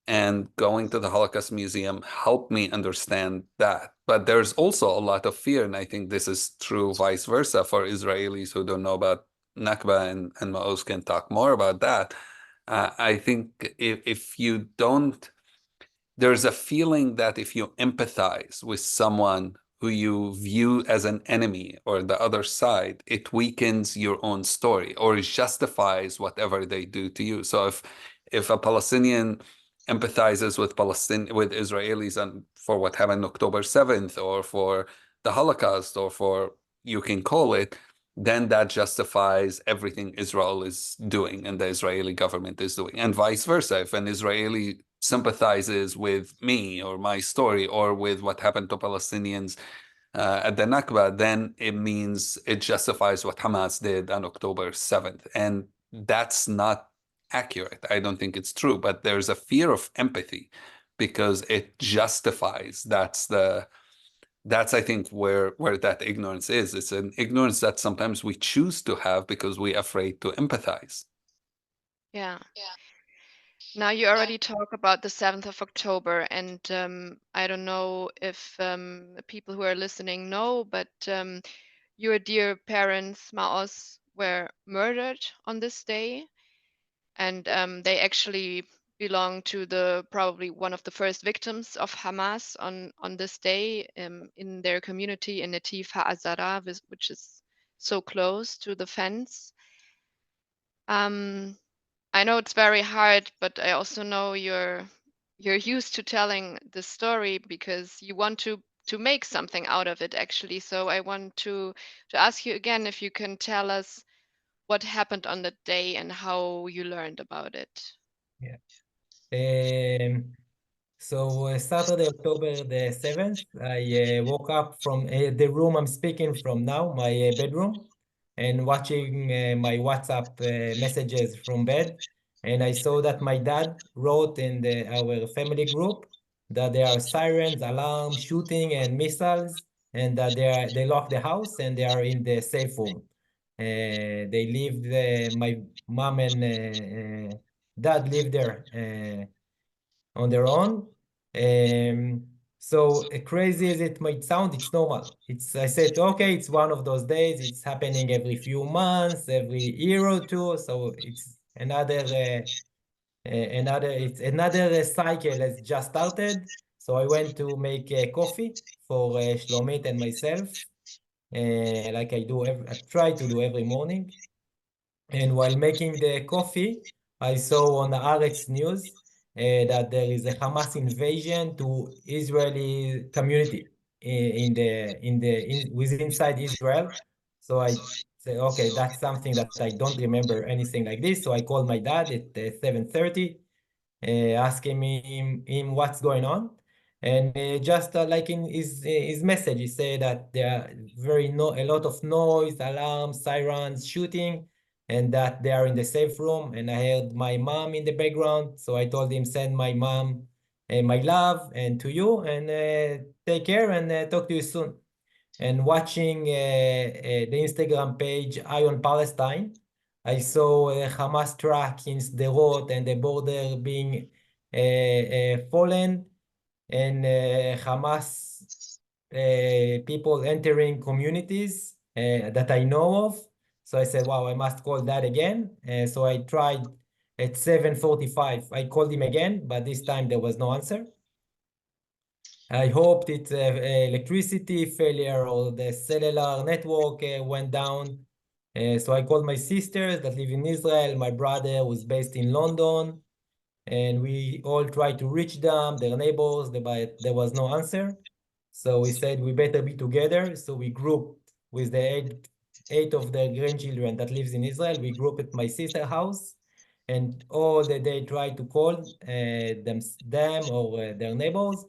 And going to the Holocaust Museum helped me understand that. But there's also a lot of fear, and I think this is true vice versa for Israelis who don't know about Nakba, and Maoz can talk more about that. I think if you don't, there's a feeling that if you empathize with someone who you view as an enemy or the other side, it weakens your own story or justifies whatever they do to you. So if a Palestinian empathizes with with Israelis and for what happened October 7th or for the Holocaust or for you can call it, then that justifies everything Israel is doing and the Israeli government is doing. And vice versa. If an Israeli sympathizes with me or my story or with what happened to Palestinians at the Nakba, then it means it justifies what Hamas did on October 7th. And that's not accurate. I don't think it's true, but there's a fear of empathy because it justifies. That's I think where that ignorance is. It's an ignorance that sometimes we choose to have because we're afraid to empathize. Yeah. Now you already talk about the 7th of October, and I don't know if people who are listening know, but your dear parents, Maoz, were murdered on this day, and they actually belong to the probably one of the first victims of Hamas on this day in their community in Netiv HaAzara, which is so close to the fence. I know it's very hard, but I also know you're used to telling the story because you want to make something out of it actually. So I want to ask you again if you can tell us what happened on that day and how you learned about it. Yeah. So Saturday, October the 7th, I woke up from the room I'm speaking from now, my bedroom, and watching my WhatsApp messages from bed. And I saw that my dad wrote in our family group that there are sirens, alarms, shooting, and missiles, and that they locked the house and they are in the safe room. They live, my mom and dad live there on their own. So crazy as it might sound, it's normal. I said, okay, it's one of those days. It's happening every few months, every year or two. So it's another cycle has just started. So I went to make coffee for Shlomit and myself, like I try to do every morning. And while making the coffee, I saw on the Haaretz news that there is a Hamas invasion to Israeli community inside Israel. So I say, okay, that's something that I don't remember anything like this. So I called my dad at 7:30, asking him what's going on. And just like in his message, he said that there are a lot of noise, alarms, sirens, shooting, and that they are in the safe room. And I heard my mom in the background, so I told him send my mom my love and to you, and take care and talk to you soon. And watching the Instagram page Eye on Palestine, I saw a Hamas truck in Sderot and the border being fallen, and Hamas people entering communities that I know of. So I said, wow, I must call that again. So I tried at 7:45. I called him again, but this time there was no answer. I hoped it's electricity failure or the cellular network went down. So I called my sisters that live in Israel, my brother who's based in London, and we all tried to reach them, their neighbors, but there was no answer. So we said we better be together. So we grouped with the eight of their grandchildren that lives in Israel. We grouped at my sister's house, and all the day tried to call them or their neighbors.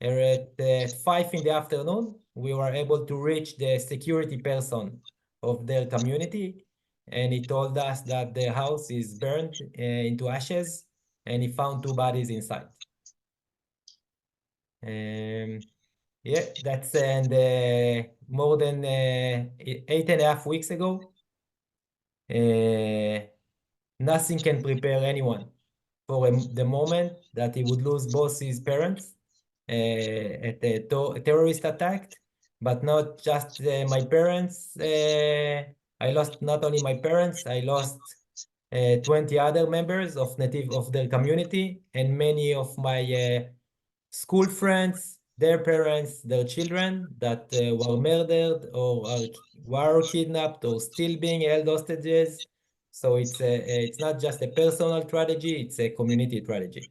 At 5 in the afternoon, we were able to reach the security person of their community, and he told us that the house is burned into ashes, and he found 2 bodies inside. Yeah, that's and more than 8.5 weeks ago. Nothing can prepare anyone for the moment that he would lose both his parents at a terrorist attack, but not just my parents. I lost not only my parents, I lost 20 other members of their community, and many of my school friends, their parents, their children that were murdered or were kidnapped or still being held hostages. So it's not just a personal tragedy, it's a community tragedy.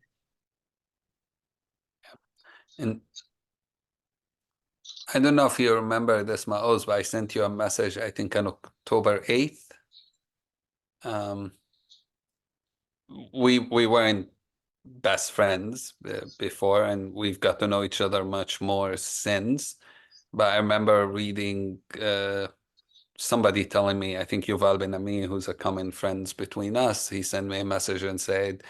And I don't know if you remember this, Maoz, but I sent you a message, I think on October 8th. We weren't best friends before, and we've got to know each other much more since. But I remember reading somebody telling me, I think Yuval Ben Ami, who's a common friend between us, he sent me a message and said,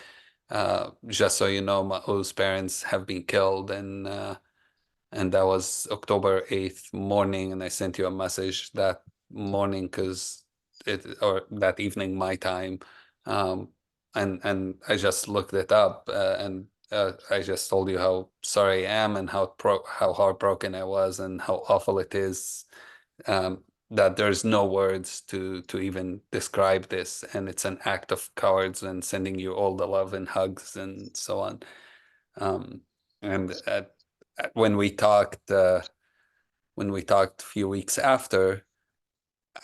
just so you know, Maoz's parents have been killed, and that was October 8th morning, and I sent you a message that morning or that evening my time, and I just looked it up, and I just told you how sorry I am and how heartbroken I was and how awful it is, that there's no words to even describe this, and it's an act of cowards, and sending you all the love and hugs and so on. And when we talked a few weeks after,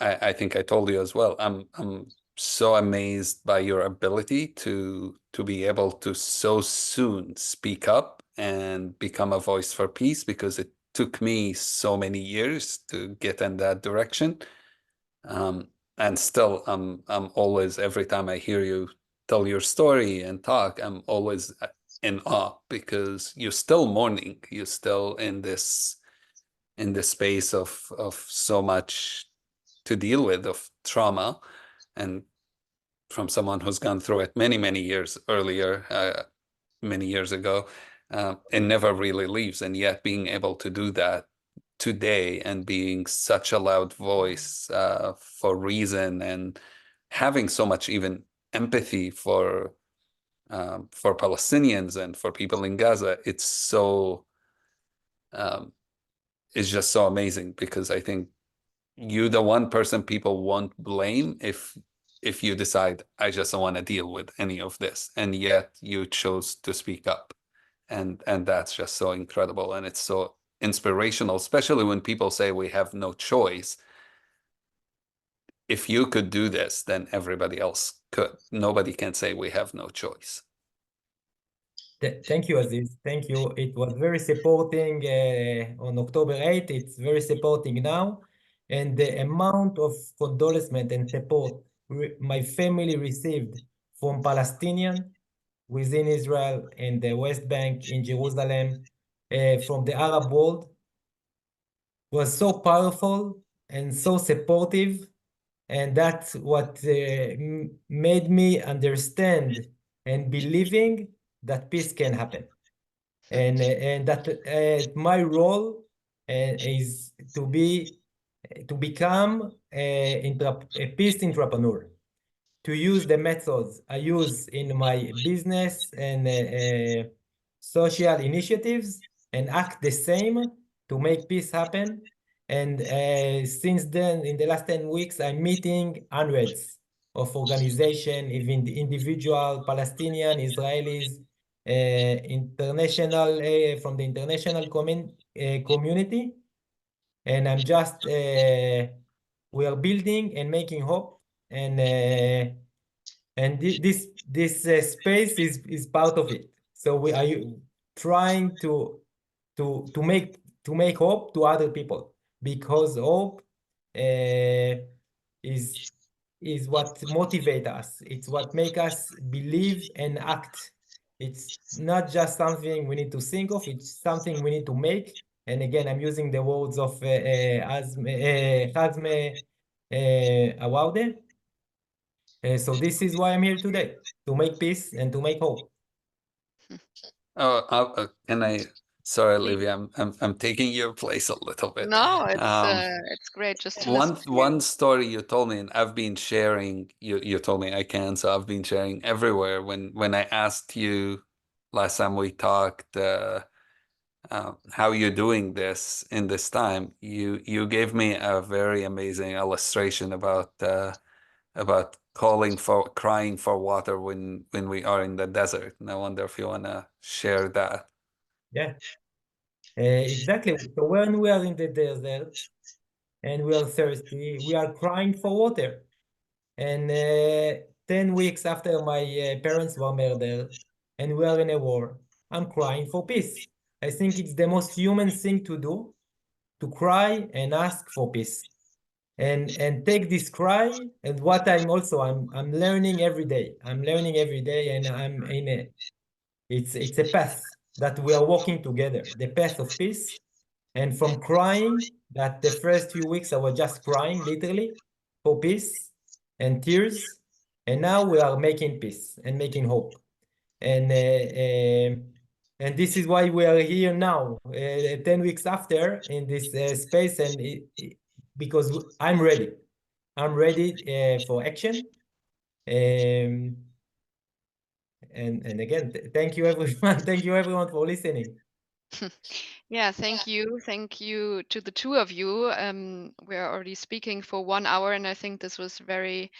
I think I told you as well, I'm so amazed by your ability to be able to so soon speak up and become a voice for peace, because it took me so many years to get in that direction. And still, I'm always, every time I hear you tell your story and talk, I'm always in awe, because you're still mourning, you're still in this space of so much to deal with, of trauma, and from someone who's gone through it many years earlier, many years ago, it never really leaves. And yet being able to do that today and being such a loud voice for reason, and having so much even empathy for Palestinians and for people in Gaza, it's just so amazing, because I think you're the one person people won't blame if you decide, I just don't want to deal with any of this, and yet you chose to speak up, and that's just so incredible, and it's so inspirational, especially when people say we have no choice. If you could do this, then everybody else could. Nobody can say we have no choice. Thank you, Aziz. Thank you. It was very supporting on October 8th. It's very supporting now. And the amount of condolence and support my family received from Palestinian within Israel and the West Bank in Jerusalem, from the Arab world, was so powerful and so supportive. And that's what made me understand and believing that peace can happen. And that my role is to become a peace entrepreneur. to use the methods I use in my business and social initiatives and act the same to make peace happen. And since then, in the last 10 weeks, I'm meeting hundreds of organizations, even the individual Palestinian, Israelis, international, from the international community. And I'm just, we are building and making hope. And this space is part of it. So we are trying to make hope to other people, because hope is what motivates us. It's what makes us believe and act. It's not just something we need to think of, it's something we need to make. And again, I'm using the words of Hazme Awaude. So this is why I'm here today, to make peace and to make hope. Oh, can I? Sorry, Please. Livia, I'm taking your place a little bit. No, it's great just to One listen to you. story you told me, and I've been sharing. You told me I can, so I've been sharing everywhere. When I asked you last time we talked, how you're doing this in this time, you gave me a very amazing illustration about crying for water when we are in the desert. And I wonder if you wanna share that. Yeah, exactly. So when we are in the desert and we are thirsty, we are crying for water. And 10 weeks after my parents were murdered and we are in a war, I'm crying for peace. I think it's the most human thing to do, to cry and ask for peace. And take this cry, and what I'm learning every day. I'm learning every day, and it's a path that we are walking together, the path of peace. And from crying, that the first few weeks I was just crying, literally, for peace and tears. And now we are making peace and making hope. And this is why we are here now, 10 weeks after, in this space, and because I'm ready. I'm ready for action. And again, thank you everyone. Thank you everyone for listening. Yeah, thank you. Thank you to the two of you. We're already speaking for 1 hour, and I think this was very,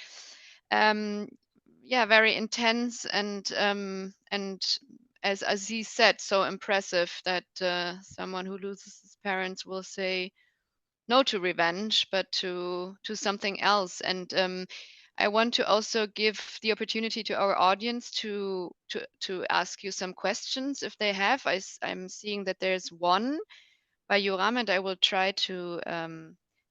very intense and as Aziz said, so impressive that someone who loses his parents will say no to revenge, but to something else. And I want to also give the opportunity to our audience to ask you some questions if they have. I'm seeing that there's one by Yoram, and I will try to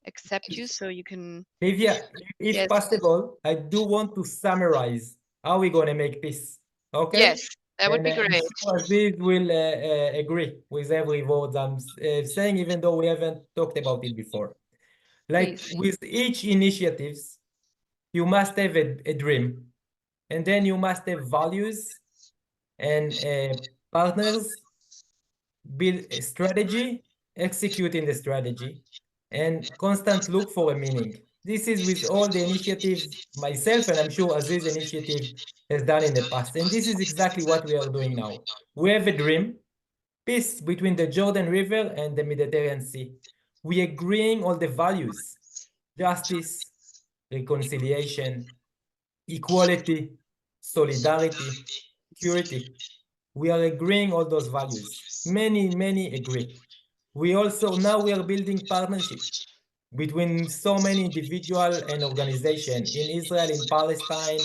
accept you so you can. Livia, if Yes, possible, I do want to summarize how we're going to make peace. Okay? yes, that would And be I'm great. sure Aziz will agree with every word I'm saying, even though we haven't talked about it before. Like Please. with each initiatives, you must have a dream, and then you must have values and partners, build a strategy, executing the strategy, and constant look for a meaning. This is with all the initiatives myself, and I'm sure Aziz initiative has done in the past. And this is exactly what we are doing now. We have a dream, peace between the Jordan River and the Mediterranean Sea. We agreeing all the values, justice, reconciliation, equality, solidarity, security. We are agreeing all those values. Many agree. We also, now we are building partnership between so many individual and organization in Israel, in Palestine,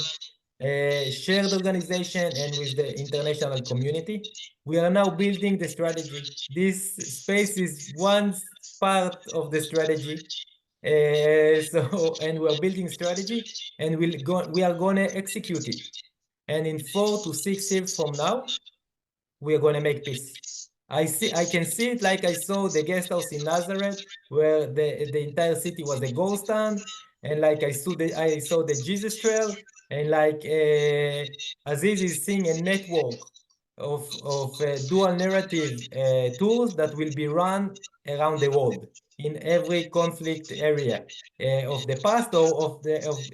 shared organization, and with the international community. We are now building the strategy. This space is one part of the strategy. And we are building strategy, and we are going to execute it. And in 4 to 6 years from now, we are going to make peace. I can see it like I saw the guest house in Nazareth, where the entire city was a ghost town, and like I saw the Jesus Trail, and like Aziz is seeing a network of dual narrative tours that will be run around the world. in every conflict area of the past or of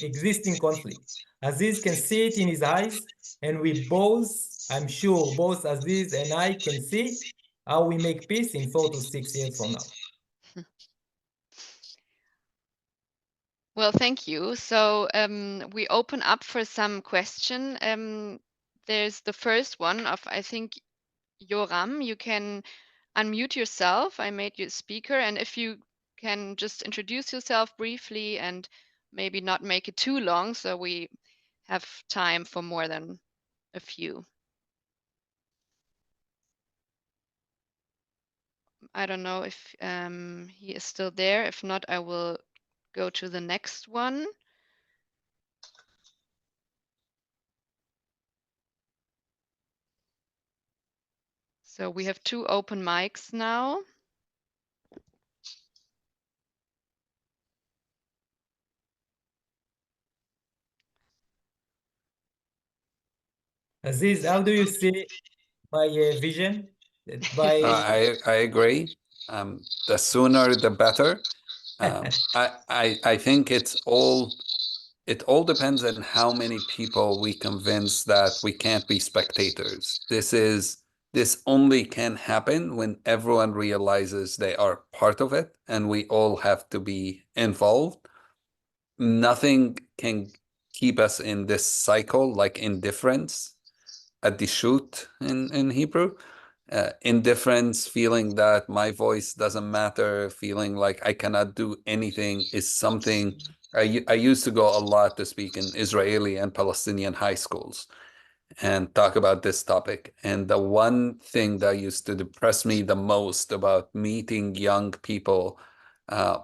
existing conflict. Aziz can see it in his eyes, and we both, I'm sure, both Aziz and I can see how we make peace in 4 to 6 years from now. Well, thank you. So we open up for some question. There's the first one of, I think, Yoram. You can unmute yourself. I made you a speaker. And if you can just introduce yourself briefly and maybe not make it too long so we have time for more than a few. I don't know if he is still there. If not, I will go to the next one. So we have 2 open mics now. Aziz, how do you see my vision? By I agree. The sooner the better. I think it all depends on how many people we convince that we can't be spectators. This only can happen when everyone realizes they are part of it and we all have to be involved. Nothing can keep us in this cycle like indifference, adishut in Hebrew. Indifference, feeling that my voice doesn't matter, feeling like I cannot do anything is something. I used to go a lot to speak in Israeli and Palestinian high schools and talk about this topic. And the one thing that used to depress me the most about meeting young people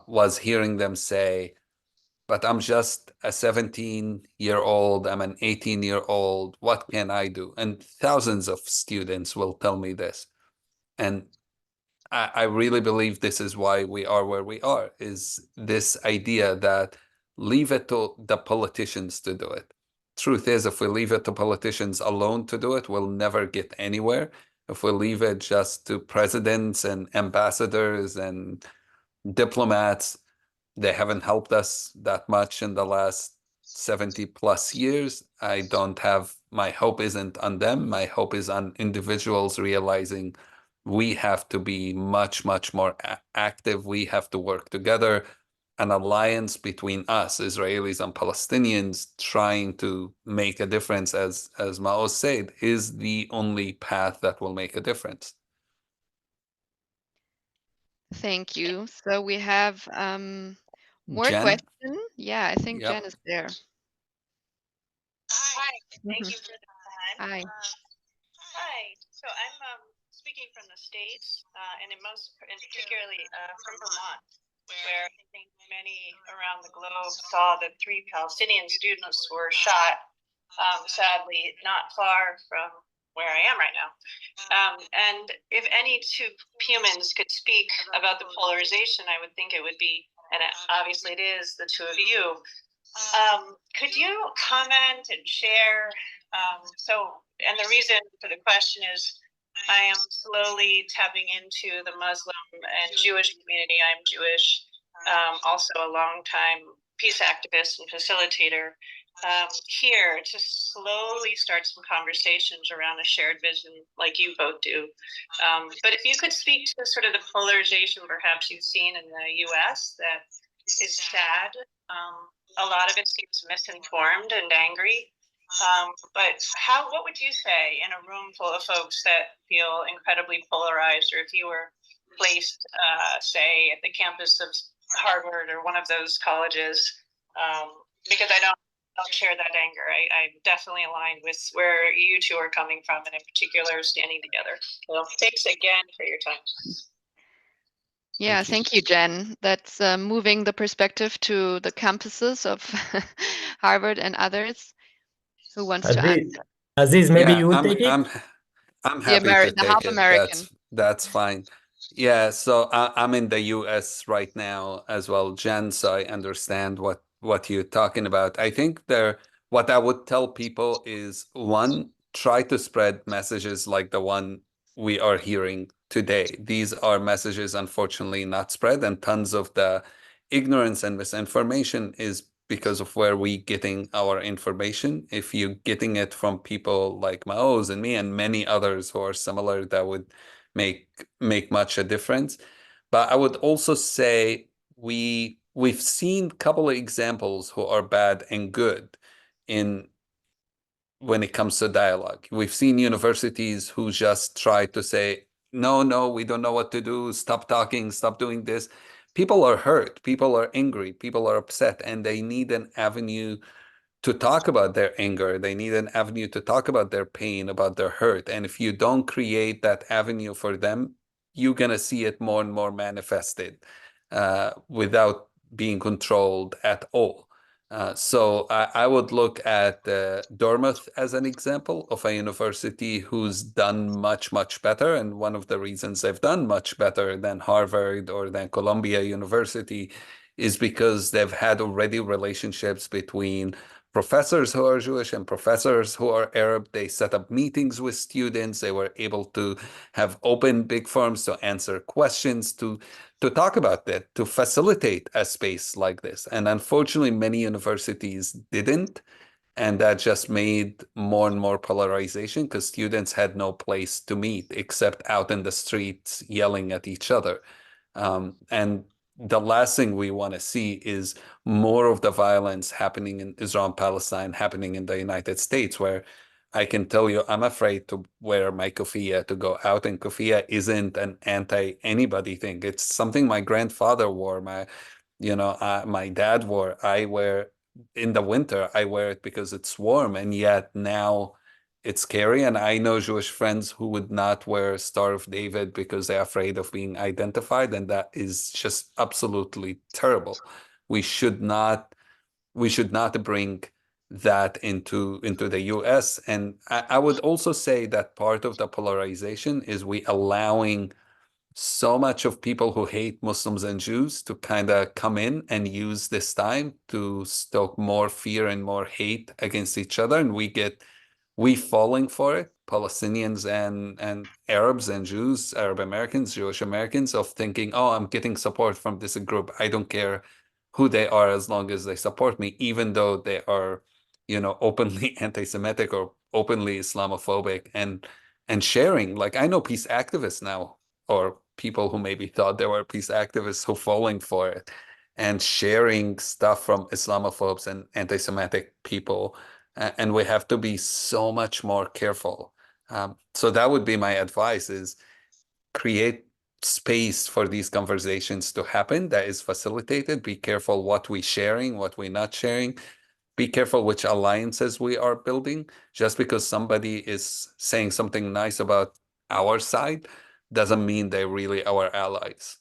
was hearing them say, but I'm just a 17-year-old, I'm an 18-year-old, what can I do? And thousands of students will tell me this. And I really believe this is why we are where we are, is this idea that leave it to the politicians to do it. Truth is, if we leave it to politicians alone to do it, we'll never get anywhere. If we leave it just to presidents and ambassadors and diplomats, they haven't helped us that much in the last 70 plus years. I don't have, my hope isn't on them. My hope is on individuals realizing we have to be much, much more active. We have to work together. An alliance between us, Israelis and Palestinians, trying to make a difference, as Maoz said, is the only path that will make a difference. Thank you. So we have more Jen? question. Yeah, I think Yep. Jen is there. Hi, thank you for the time. Hi. Hi, so I'm speaking from the States, and particularly from Vermont, where I think many around the globe saw that 3 Palestinian students were shot, sadly, not far from where I am right now. And if any 2 humans could speak about the polarization, I would think it would be, and obviously it is, the 2 of you. Could you comment and share? And the reason for the question is I am slowly tapping into the Muslim and Jewish community. I'm Jewish, also a longtime peace activist and facilitator here to slowly start some conversations around a shared vision like you both do. But if you could speak to sort of the polarization perhaps you've seen in the US that is sad. A lot of it seems misinformed and angry. But what would you say in a room full of folks that feel incredibly polarized, or if you were placed, say, at the campus of Harvard or one of those colleges? Because I don't share that anger. I'm definitely aligned with where you 2 are coming from, and in particular, standing together. So thanks again for your time. Yeah, thank you, Jen. That's moving the perspective to the campuses of Harvard and others. Who wants to answer? Aziz, maybe you will take it? I'm happy to The half take it. American. That's fine. Yeah, so I'm in the US right now as well, Jen, so I understand what you're talking about. I think what I would tell people is, one, try to spread messages like the one we are hearing today. These are messages, unfortunately, not spread, and tons of the ignorance and misinformation is because of where we getting our information. If you're getting it from people like Maoz and me and many others who are similar, that would make much a difference. But I would also say we've seen a couple of examples who are bad and good in when it comes to dialogue. We've seen universities who just try to say, no, we don't know what to do, stop talking, stop doing this. People are hurt, people are angry, people are upset, and they need an avenue to talk about their anger. They need an avenue to talk about their pain, about their hurt. And if you don't create that avenue for them, you're going to see it more and more manifested without being controlled at all. So I would look at Dartmouth as an example of a university who's done much, much better. And one of the reasons they've done much better than Harvard or than Columbia University is because they've had already relationships between professors who are Jewish and professors who are Arab. They set up meetings with students. They were able to have open big forums to answer questions, to talk about that, to facilitate a space like this. And unfortunately, many universities didn't. And that just made more and more polarization because students had no place to meet except out in the streets yelling at each other. And the last thing we want to see is more of the violence happening in Israel and Palestine, happening in the United States, where I can tell you I'm afraid to wear my kufiya, to go out, and kufiya isn't an anti-anybody thing. It's something my grandfather wore, my dad wore. I wear in the winter, I wear it because it's warm, and yet now it's scary. And I know Jewish friends who would not wear Star of David because they're afraid of being identified, and that is just absolutely terrible. We should not bring that into the US. And I would also say that part of the polarization is we allowing so much of people who hate Muslims and Jews to kind of come in and use this time to stoke more fear and more hate against each other. And we falling for it, Palestinians and Arabs and Jews, Arab Americans, Jewish Americans, of thinking, oh, I'm getting support from this group. I don't care who they are as long as they support me, even though they are, openly anti-Semitic or openly Islamophobic and sharing. Like I know peace activists now, or people who maybe thought they were peace activists who falling for it and sharing stuff from Islamophobes and anti-Semitic people. And we have to be so much more careful. So that would be my advice: is create space for these conversations to happen that is facilitated. Be careful what we sharing, what we're not sharing. Be careful which alliances we are building. Just because somebody is saying something nice about our side doesn't mean they're really our allies.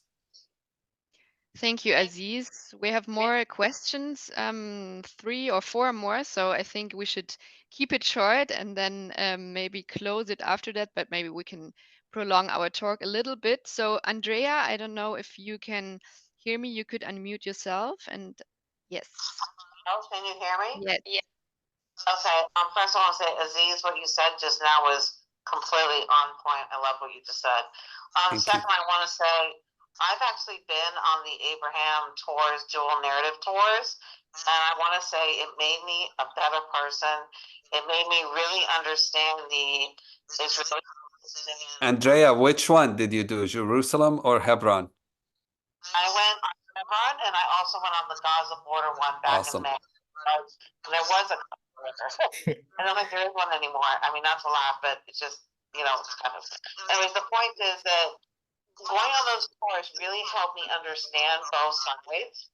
Thank you, Aziz. We have more questions, 3 or 4 more. So I think we should keep it short and then maybe close it after that, but maybe we can prolong our talk a little bit. So Andrea, I don't know if you can hear me. You could unmute yourself and yes. Oh, can you hear me? Yes. Yeah. Okay. First I want to say, Aziz, what you said just now was completely on point. I love what you just said. Second, I want to say I've actually been on the Abraham Tours dual narrative tours, and I want to say it made me a better person. It made me really understand the Israeli. Andrea, which one did you do, Jerusalem or Hebron? I went on Hebron, and I also went on the Gaza border one back in May. There was a I don't think there is one anymore. I mean, not to laugh, but it's just, it's kind of. Anyways, the point is that going on those tours really helped me understand both sides.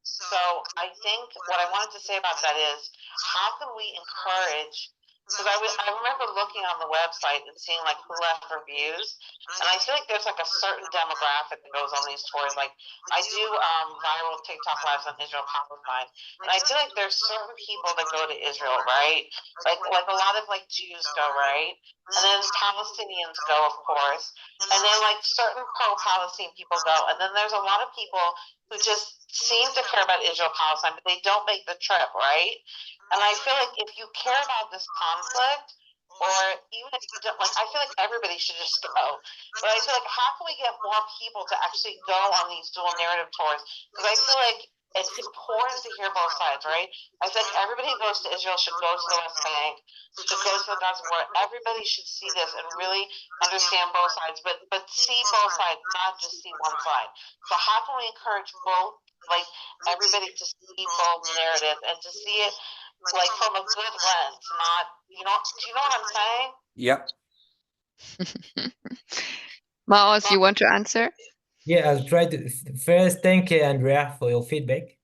So I think what I wanted to say about that is, how can we encourage? Because I remember looking on the website and seeing like who left reviews, and I feel like there's like a certain demographic that goes on these tours. Like I do viral TikTok lives on Israel Palestine, and I feel like there's certain people that go to Israel, right? Like a lot of like Jews go, right? And then Palestinians go, of course, and then like certain pro-Palestine people go, and then there's a lot of people who just seem to care about Israel Palestine, but they don't make the trip, right? And I feel like if you care about this conflict, or even if you don't, like, I feel like everybody should just go. But I feel like, how can we get more people to actually go on these dual narrative tours? Because I feel like it's important to hear both sides, right? I feel like everybody who goes to Israel should go to the West Bank, should go to the Gaza border. Everybody should see this and really understand both sides, but see both sides, not just see one side. So how can we encourage both, like, everybody to see both narratives and to see it like from a good lens, not, you know, do you know what I'm saying? Yep. Maoz, you want to answer? Yeah, I'll try to first thank Andrea for your feedback.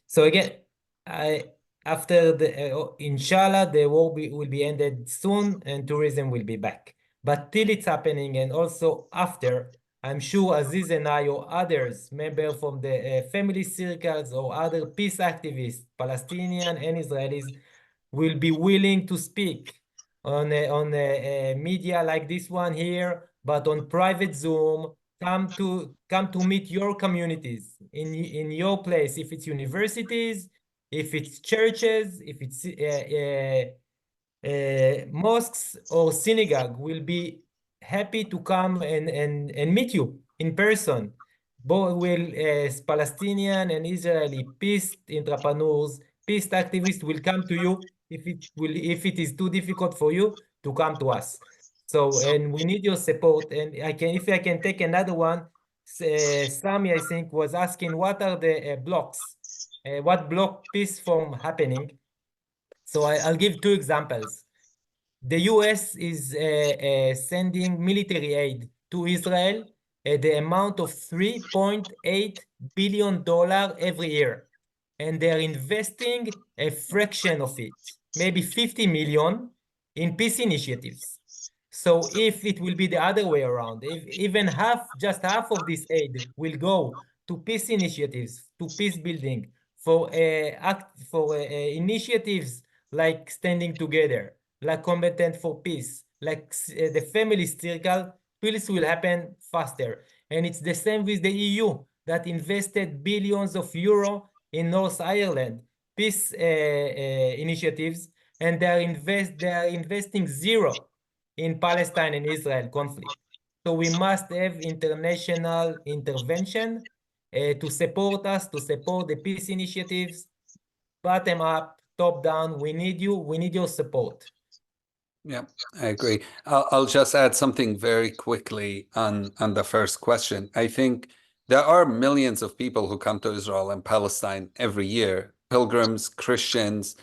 So again, I after the inshallah the war will be ended soon and tourism will be back. But till it's happening and also after, I'm sure Aziz and I or others, members from the family circles or other peace activists, Palestinian and Israelis, will be willing to speak on a media like this one here, but on private Zoom. Come to meet your communities in your place. If it's universities, if it's churches, if it's mosques or synagogue, will be happy to come and meet you in person. Both will Palestinian and Israeli peace entrepreneurs, peace activists will come to you if it is too difficult for you to come to us. So, and we need your support. And if I can take another one, Sami, I think, was asking what are the blocks, what block peace from happening. So I'll give two examples. The US is sending military aid to Israel at the amount of $3.8 billion every year. And they're investing a fraction of it, maybe 50 million, in peace initiatives. So if it will be the other way around, if even just half of this aid will go to peace initiatives, to peace building, for initiatives like standing together, like combatant for peace, like the family circle, peace will happen faster. And it's the same with the EU that invested billions of euro in North Ireland peace initiatives, and they are investing zero in Palestine and Israel conflict. So we must have international intervention to support us, to support the peace initiatives, bottom up, top down. We need you. We need your support. Yeah, I agree. I'll just add something very quickly on the first question. I think there are millions of people who come to Israel and Palestine every year, pilgrims, Christians,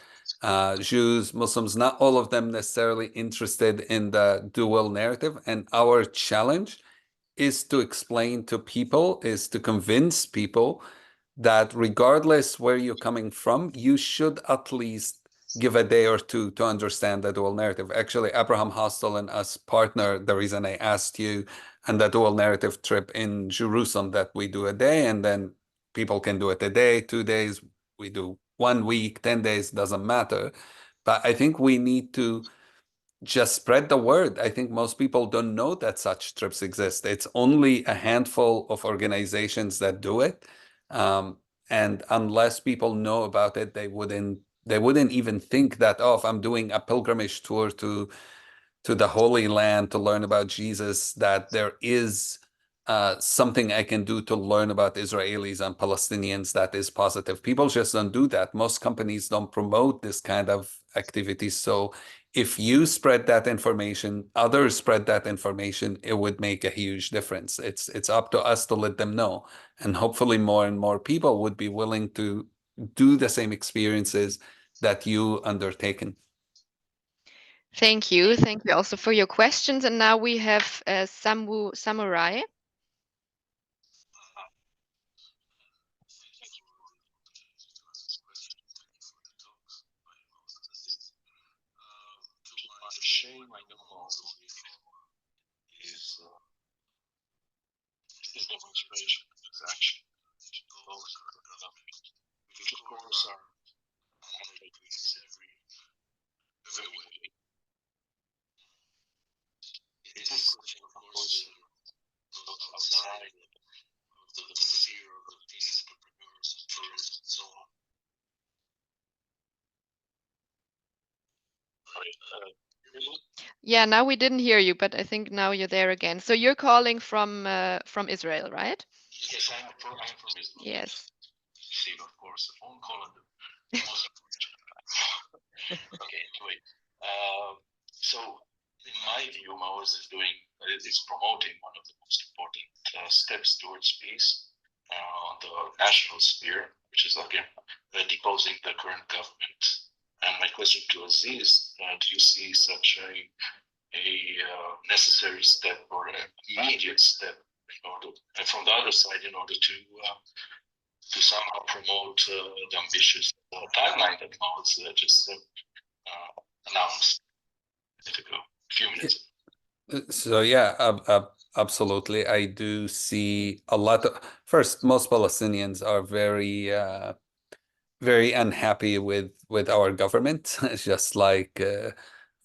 Jews, Muslims, not all of them necessarily interested in the dual narrative. And our challenge is to explain to people, is to convince people that regardless where you're coming from, you should at least give a day or two to understand the dual narrative. Actually, Abraham Hostel and us partner, the reason I asked you, and the dual narrative trip in Jerusalem that we do a day, and then people can do it a day, 2 days, we do 1 week, 10 days, doesn't matter. But I think we need to just spread the word. I think most people don't know that such trips exist. It's only a handful of organizations that do it. And unless people know about it, they wouldn't even think that, oh, if I'm doing a pilgrimage tour to the Holy Land to learn about Jesus, that there is something I can do to learn about Israelis and Palestinians that is positive. People just don't do that. Most companies don't promote this kind of activities. So if you spread that information, others spread that information, it would make a huge difference. It's up to us to let them know. And hopefully more and more people would be willing to do the same experiences that you undertaken. Thank you. Thank you also for your questions. And now we have Samurai. Shame I know Maoz is demonstration, is action, both are which of course are activities every way. It is such of course those outside of the sphere of these entrepreneurs, tourists, and so on. Sorry, Yeah, now we didn't hear you, but I think now you're there again. So you're calling from Israel, right? yes, I'm from Israel. Yes. Receive, of course, a phone call at the most unfortunate time. Okay, anyway, so in my view, Maoz is promoting one of the most important steps towards peace on the national sphere, which is again deposing the current government. And my question to Aziz, do you see such a necessary step or an immediate step in order, and from the other side, in order to somehow promote the ambitious timeline that Maoz just announced a few minutes ago? So yeah, absolutely. I do see a lot of, first, most Palestinians are very unhappy with our government, just like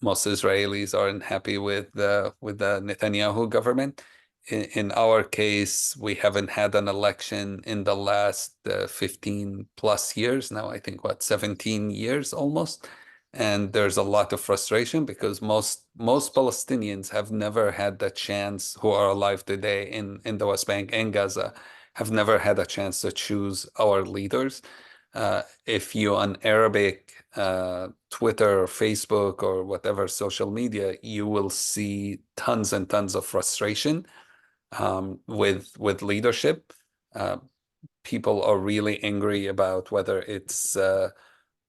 most Israelis are unhappy with the Netanyahu government. In our case, we haven't had an election in the last 15 plus years now. I think 17 years almost. And there's a lot of frustration because most Palestinians have never had the chance, who are alive today in the West Bank and Gaza, have never had a chance to choose our leaders. If you on Arabic, Twitter or Facebook or whatever social media, you will see tons and tons of frustration with leadership. People are really angry about whether it's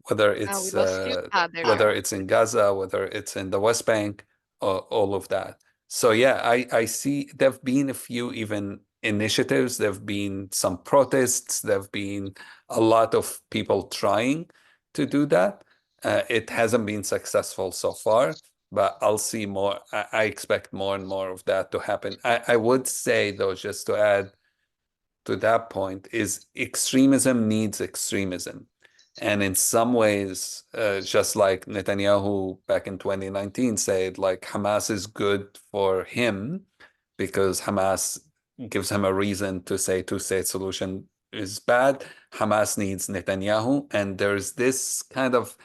We lost you. There you whether are. it's in Gaza, whether it's in the West Bank, or all of that. So yeah, I see there've been a few even initiatives, there've been some protests, there've been a lot of people trying to do that. It hasn't been successful so far, but I'll see more. I expect more and more of that to happen. I would say though, just to add to that point, is extremism needs extremism. And in some ways, just like Netanyahu back in 2019 said, like Hamas is good for him because Hamas gives him a reason to say two-state solution is bad. Hamas needs Netanyahu. And there's this kind of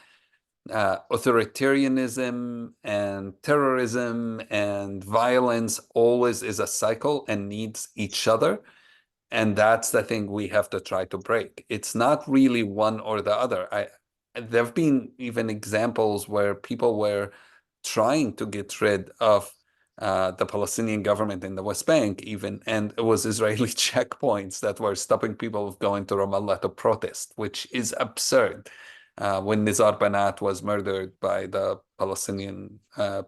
authoritarianism and terrorism and violence always is a cycle and needs each other. And that's the thing we have to try to break. It's not really one or the other. There have been even examples where people were trying to get rid of the Palestinian government in the West Bank, even, and it was Israeli checkpoints that were stopping people from going to Ramallah to protest, which is absurd. When Nizar Banat was murdered by the Palestinian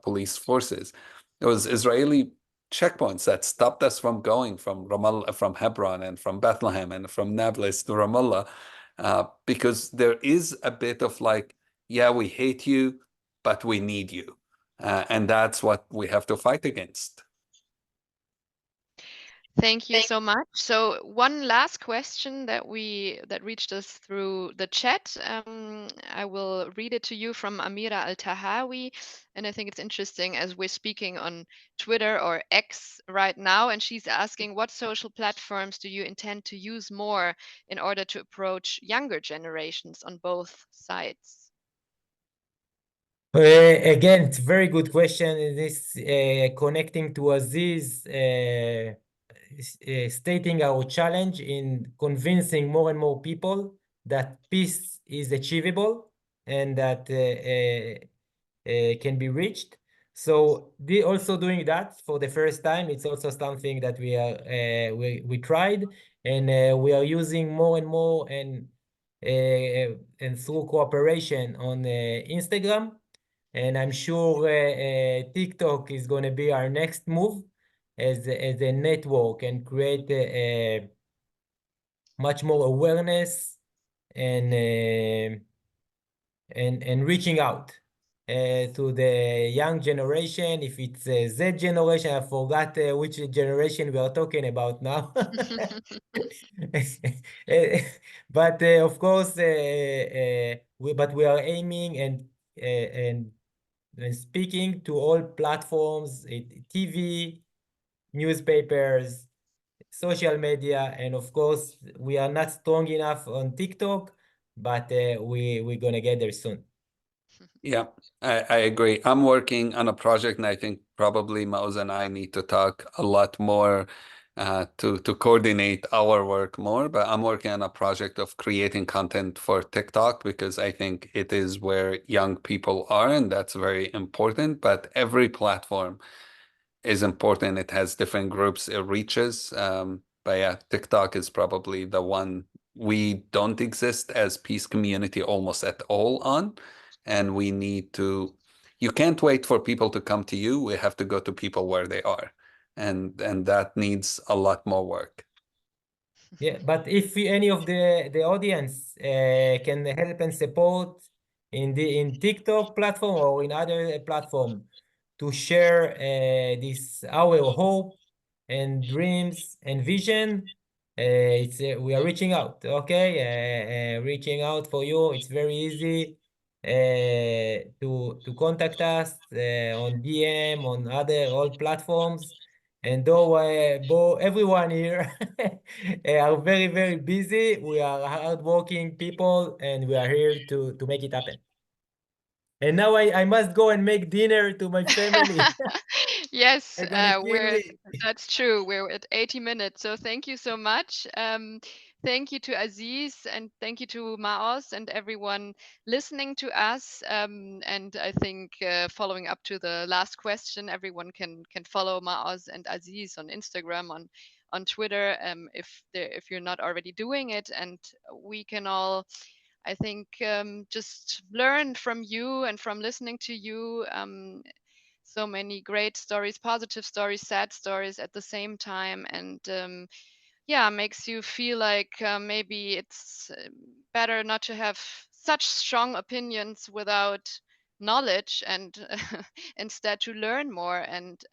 police forces, it was Israeli checkpoints that stopped us from going from Ramallah, from Hebron, and from Bethlehem, and from Nablus to Ramallah, because there is a bit of like, yeah, we hate you, but we need you, and that's what we have to fight against. Thank you so much. So one last question that reached us through the chat. I will read it to you from Amira Al-Tahawi, and I think it's interesting as we're speaking on Twitter or X right now, and she's asking, what social platforms do you intend to use more in order to approach younger generations on both sides? Again, it's a very good question. This connecting to Aziz, stating our challenge in convincing more and more people that peace is achievable and that can be reached. So also doing that for the first time, it's also something that we tried, and we are using more and more, and through cooperation on Instagram. And I'm sure TikTok is going to be our next move as a network and create much more awareness and reaching out to the young generation. If it's Z generation, I forgot which generation we are talking about now. But of course, we are aiming and speaking to all platforms, TV, newspapers, social media, and of course, we are not strong enough on TikTok, but we're gonna get there soon. Yeah, I agree. I'm working on a project, and I think probably Maoz and I need to talk a lot more to coordinate our work more. But I'm working on a project of creating content for TikTok because I think it is where young people are, and that's very important. But every platform is important. It has different groups it reaches. But yeah, TikTok is probably the one we don't exist as peace community almost at all on. And we need to, you can't wait for people to come to you. We have to go to people where they are. And that needs a lot more work. Yeah, but if any of the audience can help and support in TikTok platform or in other platform to share this our hope and dreams and vision, it's we are reaching out. Okay, reaching out for you. It's very easy to contact us on DM on other all platforms. And though everyone here are very, very busy, we are hardworking people and we are here to make it happen. And now I must go and make dinner to my family. Yes, They're gonna kill me. that's true. We're at 80 minutes. So thank you so much. Thank you to Aziz and thank you to Maoz and everyone listening to us. And I think following up to the last question, everyone can follow Maoz and Aziz on Instagram, on Twitter, if you're not already doing it. And we can all, I think, just learn from you and from listening to you. So many great stories, positive stories, sad stories at the same time. And yeah, makes you feel like maybe it's better not to have such strong opinions without knowledge, and instead to learn more, and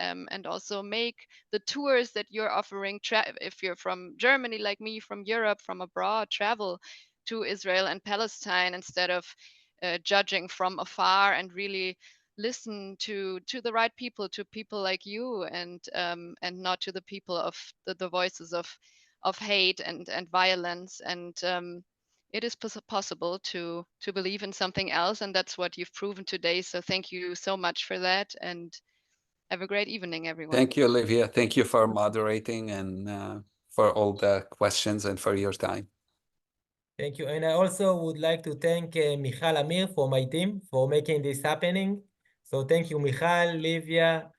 also make the tours that you're offering, if you're from Germany like me, from Europe, from abroad, travel to Israel and Palestine instead of judging from afar, and really listen to the right people, to people like you, and not to the people of the voices of hate and violence. And it is possible to believe in something else, and that's what you've proven today. So thank you so much for that, and have a great evening, everyone. Thank you, Olivia. Thank you for moderating and for all the questions and for your time. Thank you. And I also would like to thank Michal Amir for my team for making this happening. So thank you, Michal, Livia,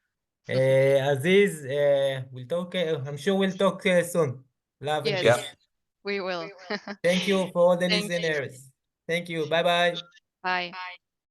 Aziz. We'll talk. I'm sure we'll talk soon. Love and Yes, peace. we will. Thank you for all the Thank you. listeners. Thank you. Bye-bye. Bye.